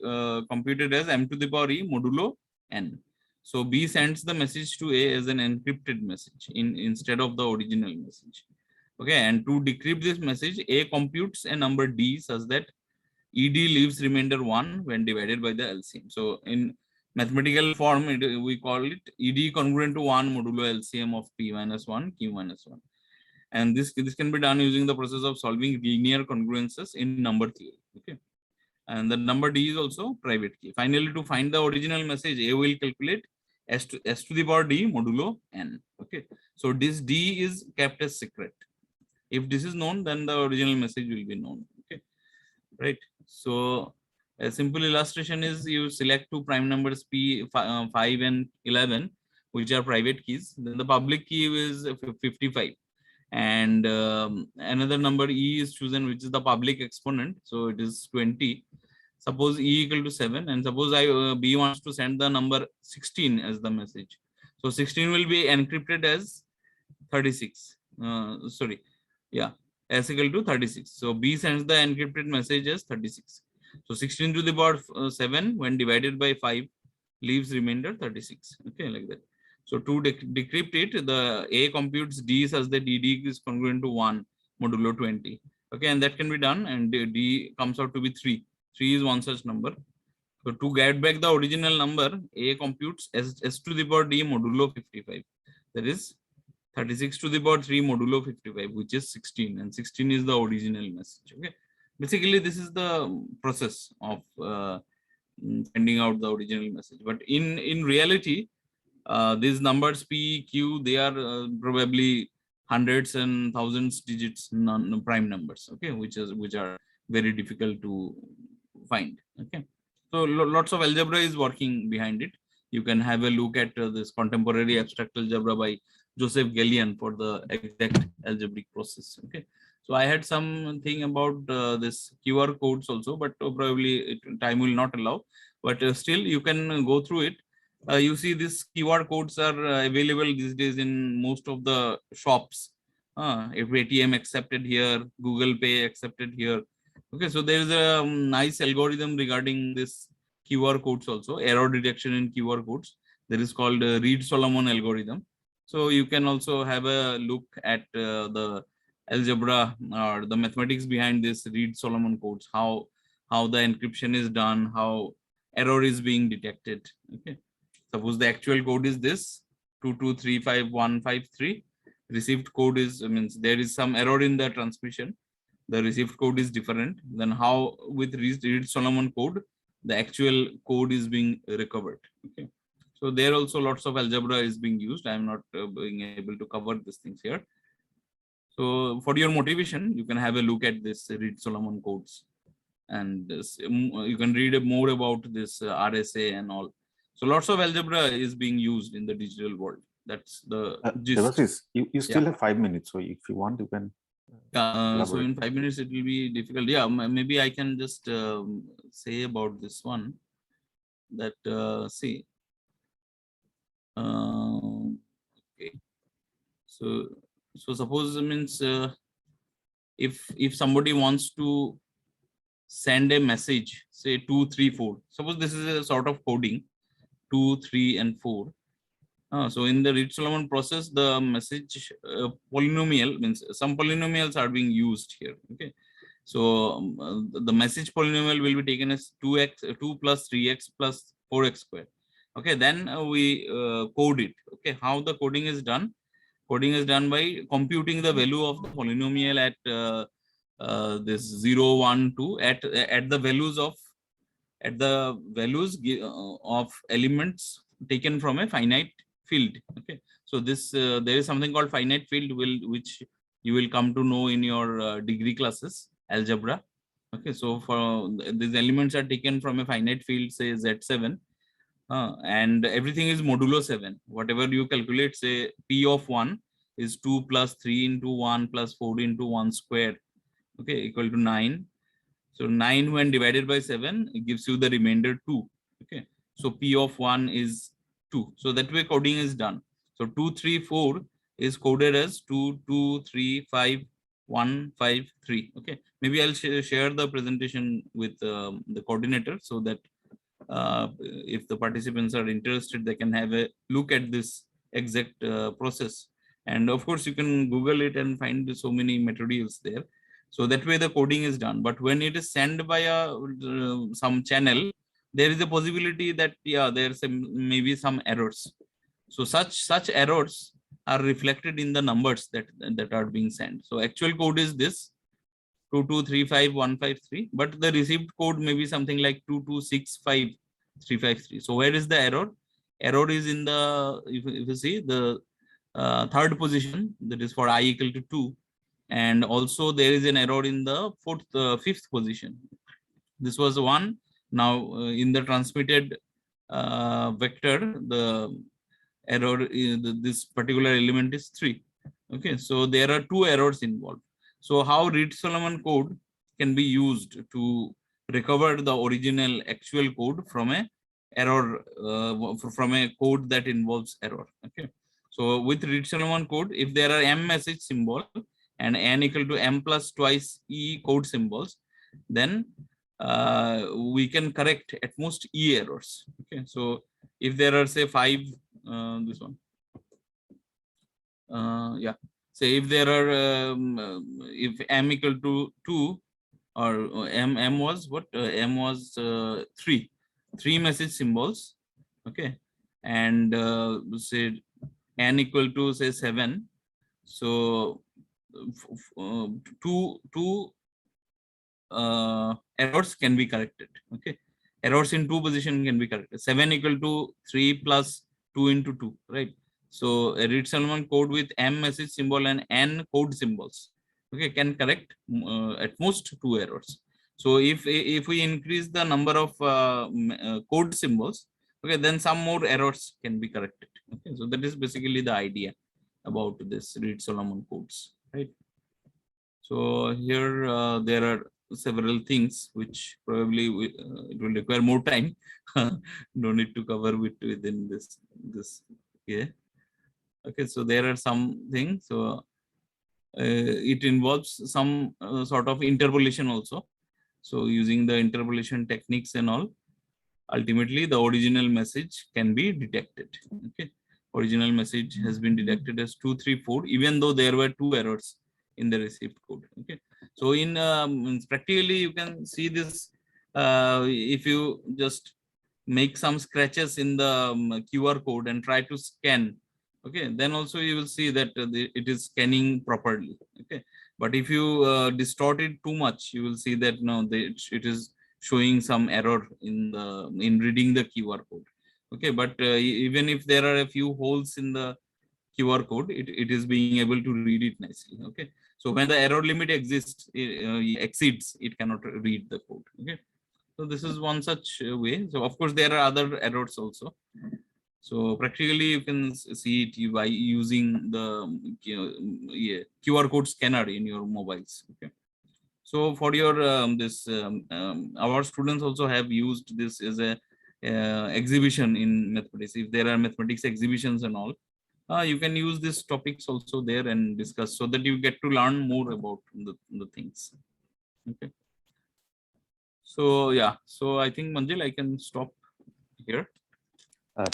computed as m to the power e modulo n. So B sends the message to A as an encrypted message instead of the original message. Okay, and to decrypt this message, A computes a number D such that ED leaves remainder 1 when divided by the LCM. So in mathematical form, we call it ED congruent to 1 modulo LCM of P minus 1, Q minus 1. And this can be done using the process of solving linear congruences in number theory. Okay, and the number D is also private key. Finally, to find the original message, A will calculate s to the power D modulo n. Okay, so this D is kept as secret. If this is known, then the original message will be known. Okay, right. So a simple illustration is you select two prime numbers P 5 and 11, which are private keys. Then the public key is 55. And another number E is chosen, which is the public exponent. So it is 20. Suppose E equal to 7. And suppose B wants to send the number 16 as the message. So 16 will be encrypted as 36. Sorry. Yeah. S equal to 36. So B sends the encrypted message as 36. So 16 to the power 7 when divided by 5 leaves remainder 36. Okay, like that. So to decrypt it, the A computes D such that DD is congruent to 1 modulo 20. Okay, and that can be done, and D comes out to be 3. 3 is one such number. So to get back the original number, A computes S to the power D modulo 55. That is 36 to the power 3 modulo 55, which is 16, and 16 is the original message. Okay, basically this is the process of finding out the original message. But in reality, these numbers P, Q, they are probably hundreds and thousands digits prime numbers. Okay, which are very difficult to find. Okay, so lots of algebra is working behind it. You can have a look at this contemporary abstract algebra by Joseph Gallian for the exact algebraic process. Okay, so I had something about this QR codes also, but probably time will not allow. But still, you can go through it. You see, these QR codes are available these days in most of the shops. If ATM accepted here, Google Pay accepted here. Okay, so there is a nice algorithm regarding this QR codes also, error detection in QR codes. There is called Reed-Solomon algorithm. So you can also have a look at the algebra or the mathematics behind this Reed-Solomon codes, how the encryption is done, how error is being detected. Okay, suppose the actual code is this 2235153. Received code is means there is some error in the transmission. The received code is different. Then how with Reed-Solomon code the actual code is being recovered. Okay, so there also lots of algebra is being used. I am not being able to cover these things here. So for your motivation, you can have a look at this Reed-Solomon codes, and you can read more about this RSA and all. So lots of algebra is being used in the digital world. That's the gist. Debashish, you still have 5 minutes, so if you want, you can. So in 5 minutes it will be difficult. Yeah, maybe I can just say about this one that see. Okay. So suppose means if somebody wants to send a message, say 2, 3, 4. Suppose this is a sort of coding 2, 3, and 4. So in the Reed-Solomon process, the message polynomial means some polynomials are being used here. Okay, so the message polynomial will be taken as 2x, 2 plus 3x plus 4x squared. Okay, then we code it. Okay, how the coding is done? Coding is done by computing the value of the polynomial at this 0, 1, 2 at the values of of elements taken from a finite field. Okay, so this there is something called finite field which you will come to know in your degree classes algebra. Okay, so for these elements are taken from a finite field, say Z7, and everything is modulo 7. Whatever you calculate, say P of 1 is 2 plus 3 into 1 plus 4 into 1 square, okay, equal to 9. So 9 when divided by 7, it gives you the remainder 2. Okay, so P of 1 is 2. So that way coding is done. So 2, 3, 4 is coded as 2, 2, 3, 5, 153. Okay, maybe I'll share the presentation with the coordinator so that if the participants are interested, they can have a look at this exact process. And of course, you can Google it and find so many materials there. So that way the coding is done. But when it is sent by some channel, there is a possibility that there's maybe some errors. So such errors are reflected in the numbers that are being sent. So actual code is this 2235153, but the received code may be something like 2265353. So where is the error? Error is in the, if you see the third position, that is for I equal to 2, and also there is an error in the fifth position. This was 1. Now in the transmitted vector, the error is this particular element is 3. Okay, so there are 2 errors involved. So how Reed-Solomon code can be used to recover the original actual code from a error, from a code that involves error. Okay, so with Reed-Solomon code, if there are m message symbol and n equal to m plus twice e code symbols, then we can correct at most e errors. Okay, so if there are say 5, this one, yeah, say if there are if m equal to 2, or m was what, m was 3 message symbols. Okay, and say n equal to say 7, so two errors can be corrected. Okay, errors in 2 position can be corrected. 7 equal to 3 plus 2 into 2, right? So a Reed-Solomon code with m message symbol and n code symbols, okay, can correct at most 2 errors. So if we increase the number of code symbols, okay, then some more errors can be corrected. Okay, so that is basically the idea about this Reed-Solomon codes, right? So here there are several things which probably it will require more time. No need to cover it within this. Yeah. Okay, so there are some things. So it involves some sort of interpolation also. So using the interpolation techniques and all, ultimately the original message can be detected. Okay, original message has been detected as 234, even though there were 2 errors in the received code. Okay, so in practically you can see this if you just make some scratches in the QR code and try to scan. Okay, then also you will see that it is scanning properly. Okay, but if you distort it too much, you will see that no, it is showing some error in reading the QR code. Okay, but even if there are a few holes in the QR code, it is being able to read it nicely. Okay, so when the error limit exists, exceeds, it cannot read the code. Okay, so this is one such way. So of course there are other errors also. So practically you can see it by using the QR code scanner in your mobiles. Okay. So for your our students also have used this as a exhibition in mathematics. If there are mathematics exhibitions and all, you can use these topics also there and discuss, so that you get to learn more about the things. Okay. So yeah, so I think Manjil, I can stop here.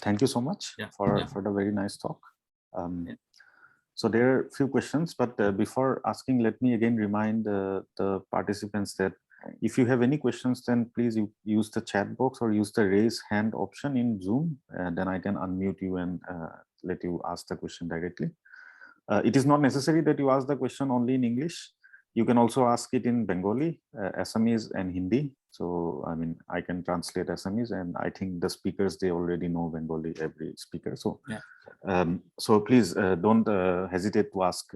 Thank you so much for the very nice talk. So there are a few questions, but before asking, let me again remind the participants that if you have any questions, then please use the chat box or use the raise hand option in Zoom, and then I can unmute you and let you ask the question directly. It is not necessary that you ask the question only in English. You can also ask it in Bengali, Assamese, and Hindi. So, I mean, I can translate Assamese, and I think the speakers, they already know Bengali, every speaker. So, so please don't hesitate to ask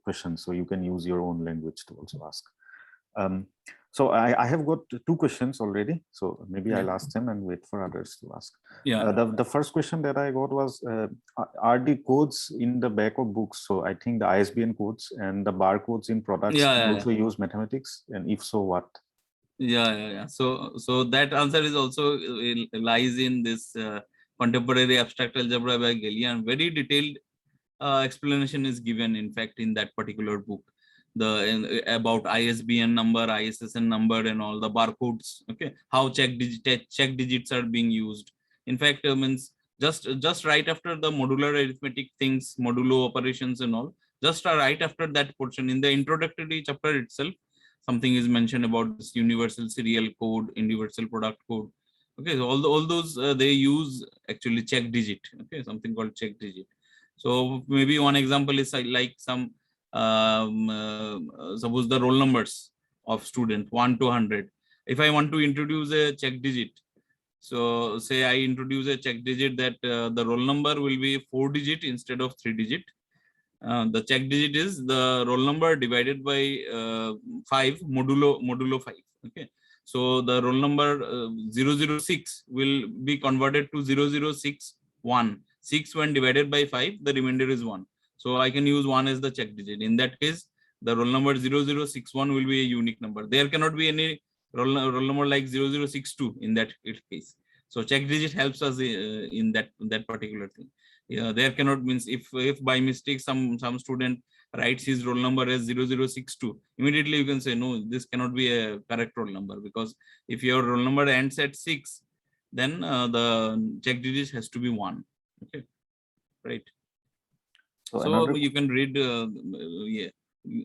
questions. So you can use your own language to also ask. So I have got 2 questions already. So maybe I'll ask them and wait for others to ask. The first question that I got was, are the codes in the back of books? So I think the ISBN codes and the barcodes in products also use mathematics, and if so, what? So that answer is also lies in this contemporary abstract algebra by Gallian. Very detailed explanation is given, in fact, in that particular book. about ISBN number, ISSN number, and all the barcodes. Okay, how check digits are being used. In fact, means just right after the modular arithmetic things, modulo operations and all, just right after that portion in the introductory chapter itself, something is mentioned about this universal serial code, universal product code. Okay, so all those they use actually check digit. Okay, something called check digit. So maybe one example is like some suppose the roll numbers of student 1 to 100. If I want to introduce a check digit, so say I introduce a check digit that the roll number will be 4 digit instead of 3 digit. The check digit is the roll number divided by 5 modulo 5. Okay, so the roll number 006 will be converted to 0061. 6 when divided by 5, the remainder is 1. So I can use 1 as the check digit. In that case, the roll number 0061 will be a unique number. There cannot be any roll number like 0062 in that case. So check digit helps us in that particular thing. Yeah, there cannot means if by mistake some student writes his roll number as 0062, immediately you can say no, this cannot be a correct roll number, because if your roll number ends at 6, then the check digit has to be 1. Okay, right. So you can read yeah,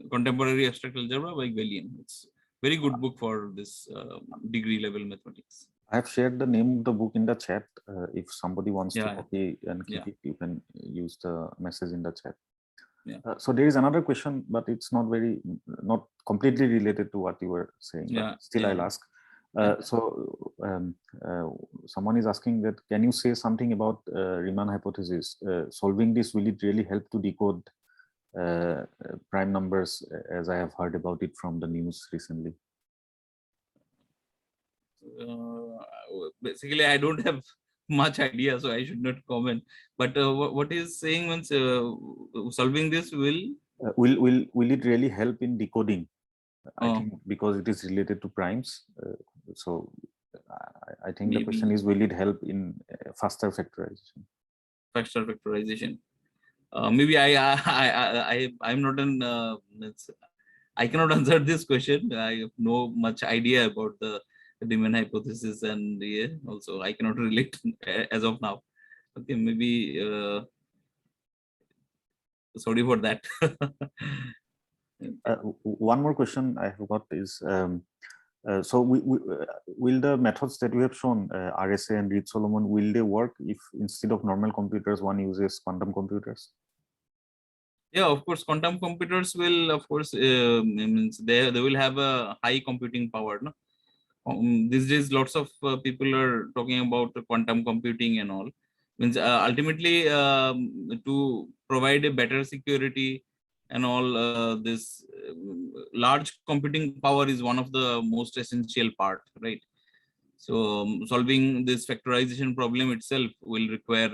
Contemporary Abstract Algebra by William. It's very good book for this degree level mathematics. I have shared the name of the book in the chat. If somebody wants to copy and keep it, you can use the message in the chat. Yeah. So there is another question, but it's not completely related to what you were saying. But still, I'll ask. So someone is asking that, can you say something about Riemann hypothesis? Solving this, will it really help to decode prime numbers, as I have heard about it from the news recently? Basically, I don't have much idea, so I should not comment. But what is saying once solving this will it really help in decoding? I think because it is related to primes. So I think the question is, will it help in faster factorization? Faster factorization. Maybe I'm not an. I cannot answer this question. I have no much idea about the Riemann hypothesis, and also I cannot relate as of now. Okay, maybe sorry for that. One more question I have got is, so will the methods that we have shown, RSA and Reed-Solomon, will they work if instead of normal computers one uses quantum computers? Yeah, of course, quantum computers will, of course, means they will have a high computing power. No, these days lots of people are talking about quantum computing and all. Means ultimately to provide a better security and all, this large computing power is one of the most essential part, right? So solving this factorization problem itself will require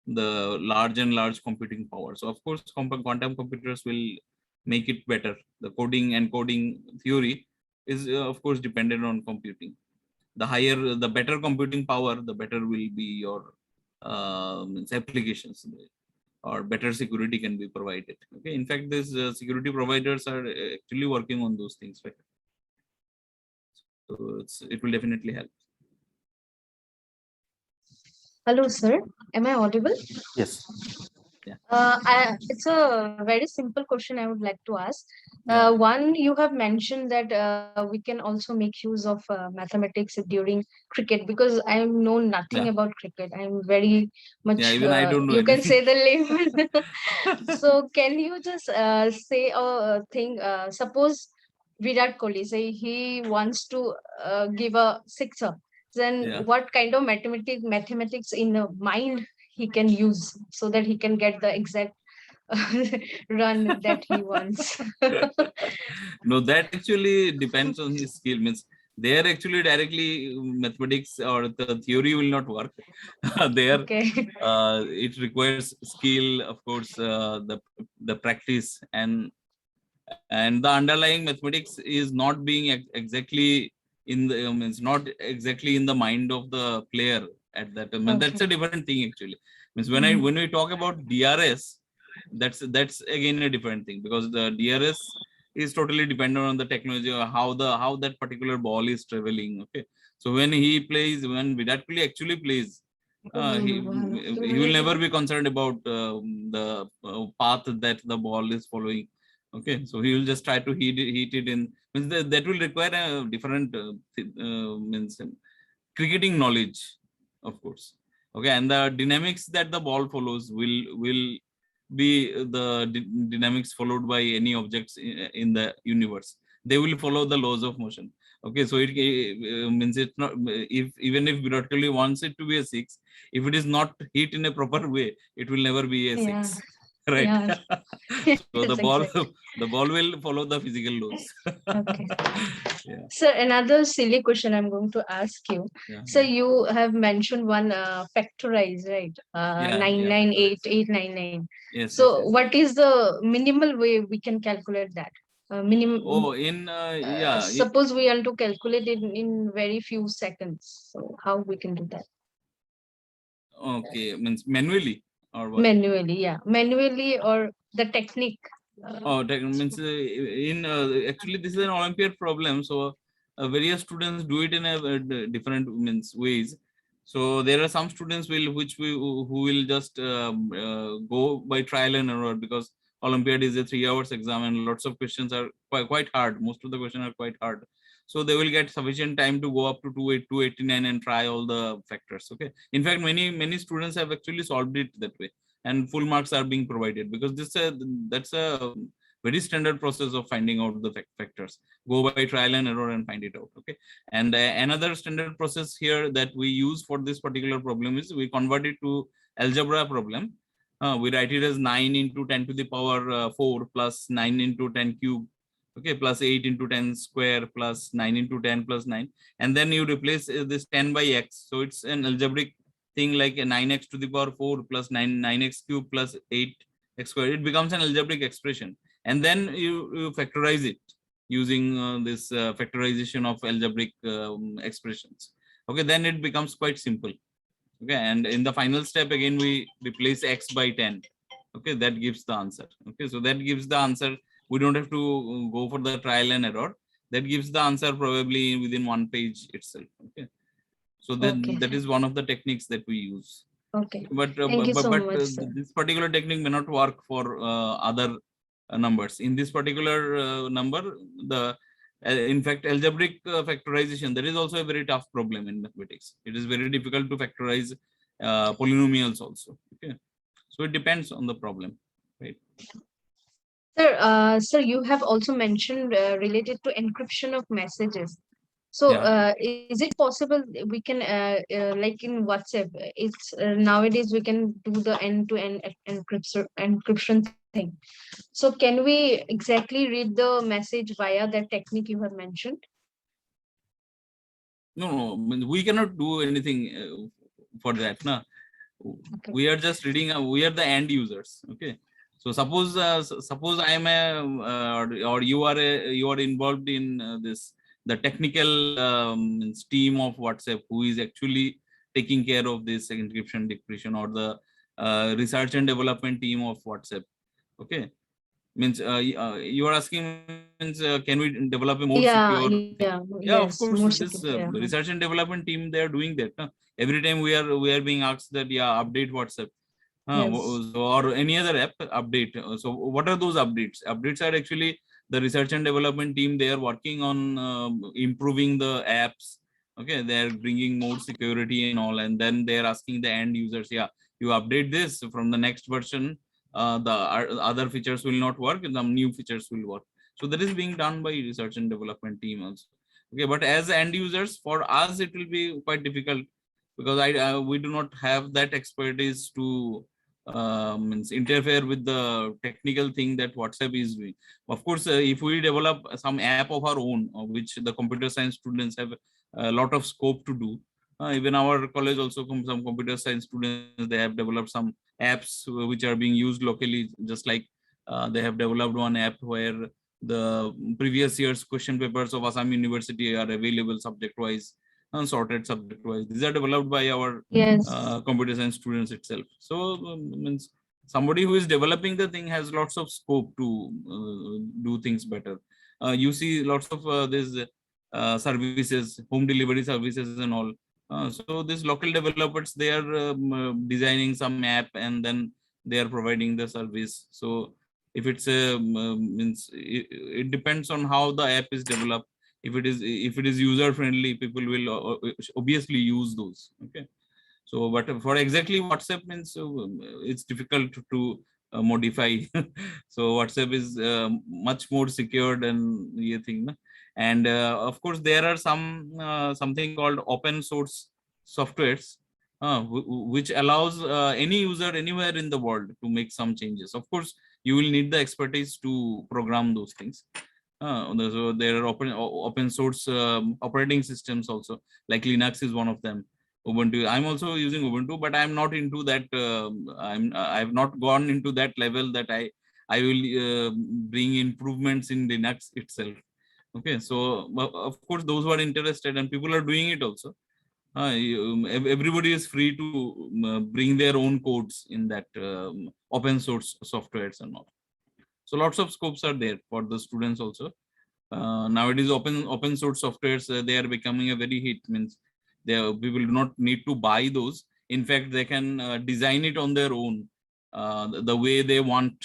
the large computing power. So of course quantum computers will make it better. The coding and coding theory is of course dependent on computing. The better computing power, the better will be your applications, or better security can be provided. Okay, in fact, these security providers are actually working on those things, right? So it will definitely help. Hello, sir. Am I audible? Yes. It's a very simple question I would like to ask. One, you have mentioned that we can also make use of mathematics during cricket, because I know nothing about cricket. I'm very much, even I don't know you anything. can say the layman. So can you just say a thing, suppose Virat Kohli, say he wants to give a sixer, then what kind of mathematics in mind he can use so that he can get the exact run that he wants? No, that actually depends on his skill. Means there actually directly mathematics or the theory will not work. There it requires skill, of course, the practice, and the underlying mathematics is not being exactly in the means not exactly in the mind of the player at that time. And that's a different thing actually. Means when we talk about DRS, that's again a different thing, because the DRS is totally dependent on the technology or how that particular ball is traveling. Okay, so when Virat Kohli actually plays, he will never be concerned about the path that the ball is following. Okay, so he will just try to heat it in. Means that will require a different means cricketing knowledge, of course. Okay, and the dynamics that the ball follows will be the dynamics followed by any objects in the universe. They will follow the laws of motion. Okay, so it means it's not, if even if Virat Kohli wants it to be a six, if it is not hit in a proper way, it will never be a six. Right. Yeah. So the ball the ball will follow the physical laws. Okay. Yeah. So another silly question I'm going to ask you. Yeah, So you have mentioned one factorize, right? 998,899. Yes. So what is the minimal way we can calculate that? Minimum. Oh, in suppose we want to calculate it in very few seconds. So how we can do that? Okay, means manually or what? Manually, yeah, manually or the technique. Means in actually this is an Olympiad problem. So various students do it in a different means ways. So there are some students who will just go by trial and error, because Olympiad is a 3 hours exam and lots of questions are quite hard. Most of the questions are quite hard. So they will get sufficient time to go up to 289 and try all the factors. Okay. In fact, many students have actually solved it that way, and full marks are being provided, because that's a very standard process of finding out the factors. Go by trial and error and find it out. Okay. And another standard process here that we use for this particular problem is we convert it to algebra problem. We write it as 9 into 10 to the power 4 plus 9 into 10 cube. Okay, plus 8 into 10 square plus 9 into 10 plus 9. And then you replace this 10 by x. So it's an algebraic thing like a 9x to the power 4 plus 9x cube plus 8x square. It becomes an algebraic expression. And then you factorize it using this factorization of algebraic expressions. Okay, then it becomes quite simple. Okay, and in the final step, again, we replace x by 10. Okay, that gives the answer. Okay, so that gives the answer. We don't have to go for the trial and error. That gives the answer probably within one page itself. Okay, so then that is one of the techniques that we use. Okay, but this particular technique may not work for other numbers. In this particular number, in fact, algebraic factorization, that is also a very tough problem in mathematics. It is very difficult to factorize polynomials also. Okay, so it depends on the problem, right? Sir, you have also mentioned related to encryption of messages. So is it possible we can like in WhatsApp, it's nowadays we can do the end-to-end encryption thing. So can we exactly read the message via that technique you have mentioned? No, we cannot do anything for that. No? Okay. We are just reading. We are the end users. Okay. So suppose I am or you are involved in the technical team of WhatsApp, who is actually taking care of this encryption decryption, or the research and development team of WhatsApp. Okay, means you are asking, means can we develop a more secure? Of course, this research and development team, they are doing that. Every time we are being asked that update WhatsApp. Or any other app update. So what are those updates? Updates are actually the research and development team. They are working on improving the apps. Okay, they are bringing more security and all, and then they are asking the end users, you update this from the next version. The other features will not work, and the new features will work. So that is being done by research and development team also. Okay, but as end users, for us it will be quite difficult, because we do not have that expertise to interfere with the technical thing that WhatsApp is doing. Of course, if we develop some app of our own, which the computer science students have a lot of scope to do. Even our college also, some computer science students, they have developed some apps which are being used locally, just like they have developed one app where the previous year's question papers of Assam University are available subject-wise, sorted subject-wise. These are developed by our computer science students itself. So means somebody who is developing the thing has lots of scope to do things better. You see lots of these services, home delivery services and all. So these local developers, they are designing some app and then they are providing the service. So if it's means it depends on how the app is developed. If it is user friendly, people will obviously use those. Okay. So, but for exactly WhatsApp means it's difficult to modify. So WhatsApp is much more secured and you think, and of course there are some something called open source softwares, which allows any user anywhere in the world to make some changes. Of course, you will need the expertise to program those things. So there are open source operating systems also, like Linux is one of them. Ubuntu. I'm also using Ubuntu, but I'm not into that. I've not gone into that level that I will bring improvements in Linux itself. Okay, so of course those who are interested and people are doing it also. Everybody is free to bring their own codes in that open source softwares and all. So lots of scopes are there for the students also. Nowadays, open source softwares they are becoming a very hit. Means people do not need to buy those. In fact, they can design it on their own, the way they want.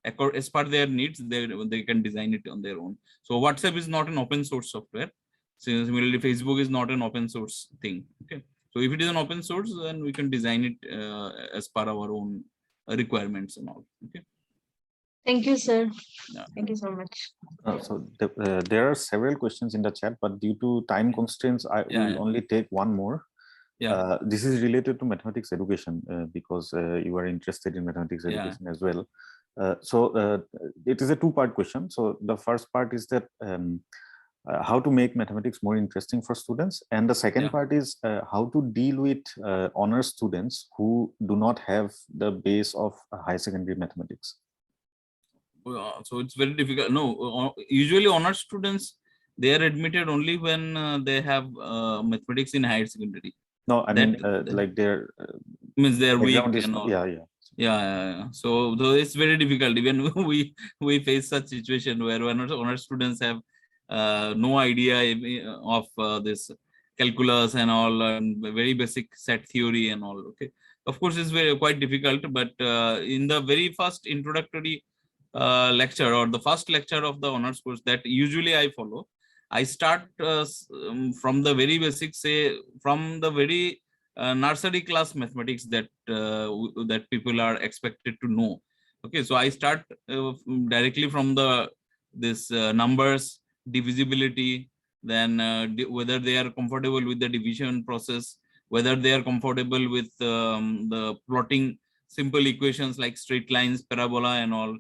As per their needs, they can design it on their own. So WhatsApp is not an open source software. Similarly, Facebook is not an open source thing. Okay. So if it is an open source, then we can design it as per our own requirements and all. Okay. Thank you, sir. Yeah. Thank you so much. There are several questions in the chat, but due to time constraints, I will only take one more. Yeah. This is related to mathematics education because you are interested in mathematics education as well. So it is a two-part question. So the first part is that how to make mathematics more interesting for students, and the second part is how to deal with honors students who do not have the base of higher secondary mathematics. So it's very difficult. No, usually honors students, they are admitted only when they have mathematics in higher secondary. No, I mean like their means they are weak and all. Yeah. So it's very difficult. Even we face such situation where honors students have no idea of this calculus and all, and very basic set theory and all. Okay, of course it's quite difficult. But in the very first introductory lecture or the first lecture of the honors course that usually I follow, I start from the very basic, say from the very nursery class mathematics that that people are expected to know. Okay, so I start directly from this numbers, divisibility, then whether they are comfortable with the division process, whether they are comfortable with the plotting simple equations like straight lines, parabola and all.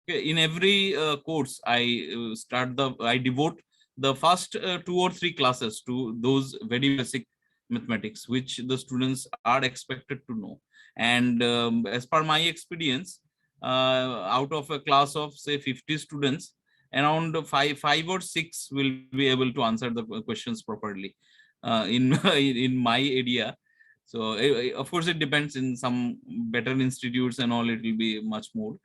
In every course, I devote the first 2 or 3 classes to those very basic mathematics, which the students are expected to know. And as per my experience, out of a class of say 50 students, around five or six will be able to answer the questions properly in in my area. So of course it depends. In some better institutes and all, it will be much more.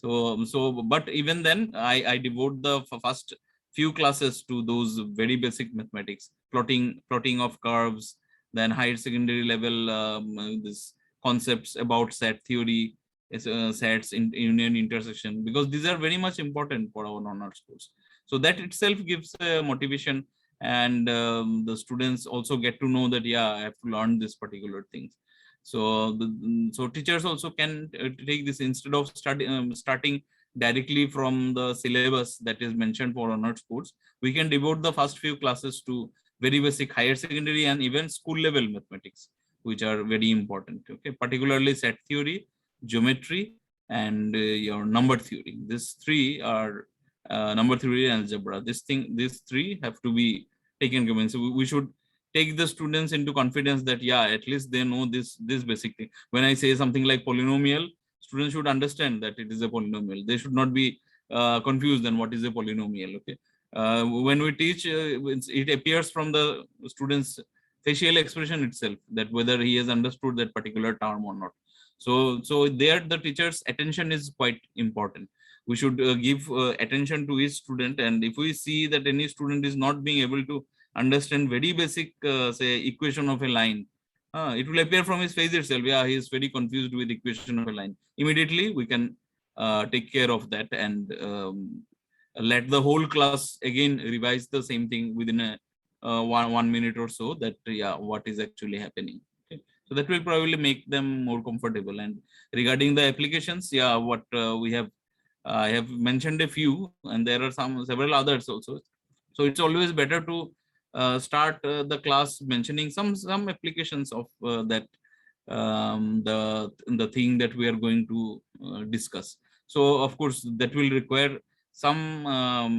But even then, I devote the first few classes to those very basic mathematics, plotting of curves, then higher secondary level, this concepts about set theory, sets in union intersection, because these are very much important for our honors course. So that itself gives motivation, and the students also get to know that I have to learn this particular things. So teachers also can take this instead of starting directly from the syllabus that is mentioned for honors course. We can devote the first few classes to very basic higher secondary and even school level mathematics, which are very important. Okay, particularly set theory, geometry, and your number theory. These three are number theory and algebra. These three have to be taken. So we should take the students into confidence that at least they know this basic thing. When I say something like polynomial, students should understand that it is a polynomial. They should not be confused on what is a polynomial. Okay, when we teach, it appears from the students' facial expression itself that whether he has understood that particular term or not. So there the teacher's attention is quite important. We should give attention to each student, and if we see that any student is not being able to understand very basic say equation of a line, it will appear from his face itself, yeah, he is very confused with equation of a line. Immediately we can take care of that and let the whole class again revise the same thing within a one minute or so, that yeah, what is actually happening. Okay. So that will probably make them more comfortable. And regarding the applications, yeah, what we have, I have mentioned a few, and there are several others also. So it's always better to start the class mentioning some applications of that the thing that we are going to discuss. So of course that will require some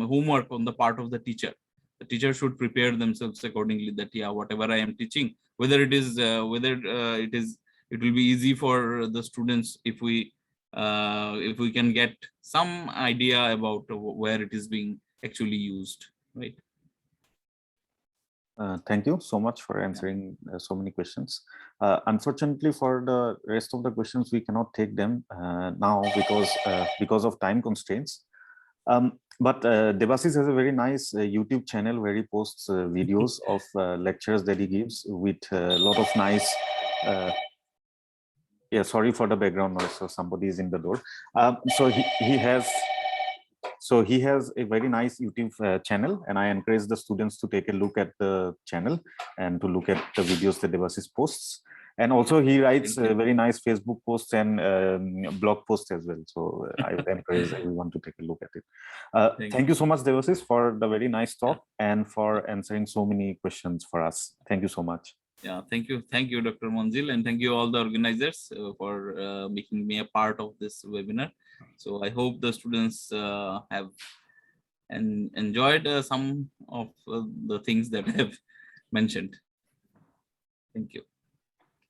homework on the part of the teacher. The teacher should prepare themselves accordingly, that yeah, whatever I am teaching, whether it is it will be easy for the students if we can get some idea about where it is being actually used, right? Thank you so much for answering so many questions. Unfortunately, for the rest of the questions, we cannot take them now because of time constraints. But Debashish has a very nice YouTube channel where he posts videos of lectures that he gives with a lot of nice. Yeah, sorry for the background noise. So somebody is in the door. So he has. So he has a very nice YouTube channel, and I encourage the students to take a look at the channel and to look at the videos that Debashish posts. And also he writes very nice Facebook posts and blog posts as well. So I would encourage everyone to take a look at it. Thank you so much, Debashish, for the very nice talk and for answering so many questions for us. Thank you so much. Yeah, thank you, Dr. Monzil, and thank you all the organizers for making me a part of this webinar. So I hope the students have enjoyed some of the things that I have mentioned. Thank you.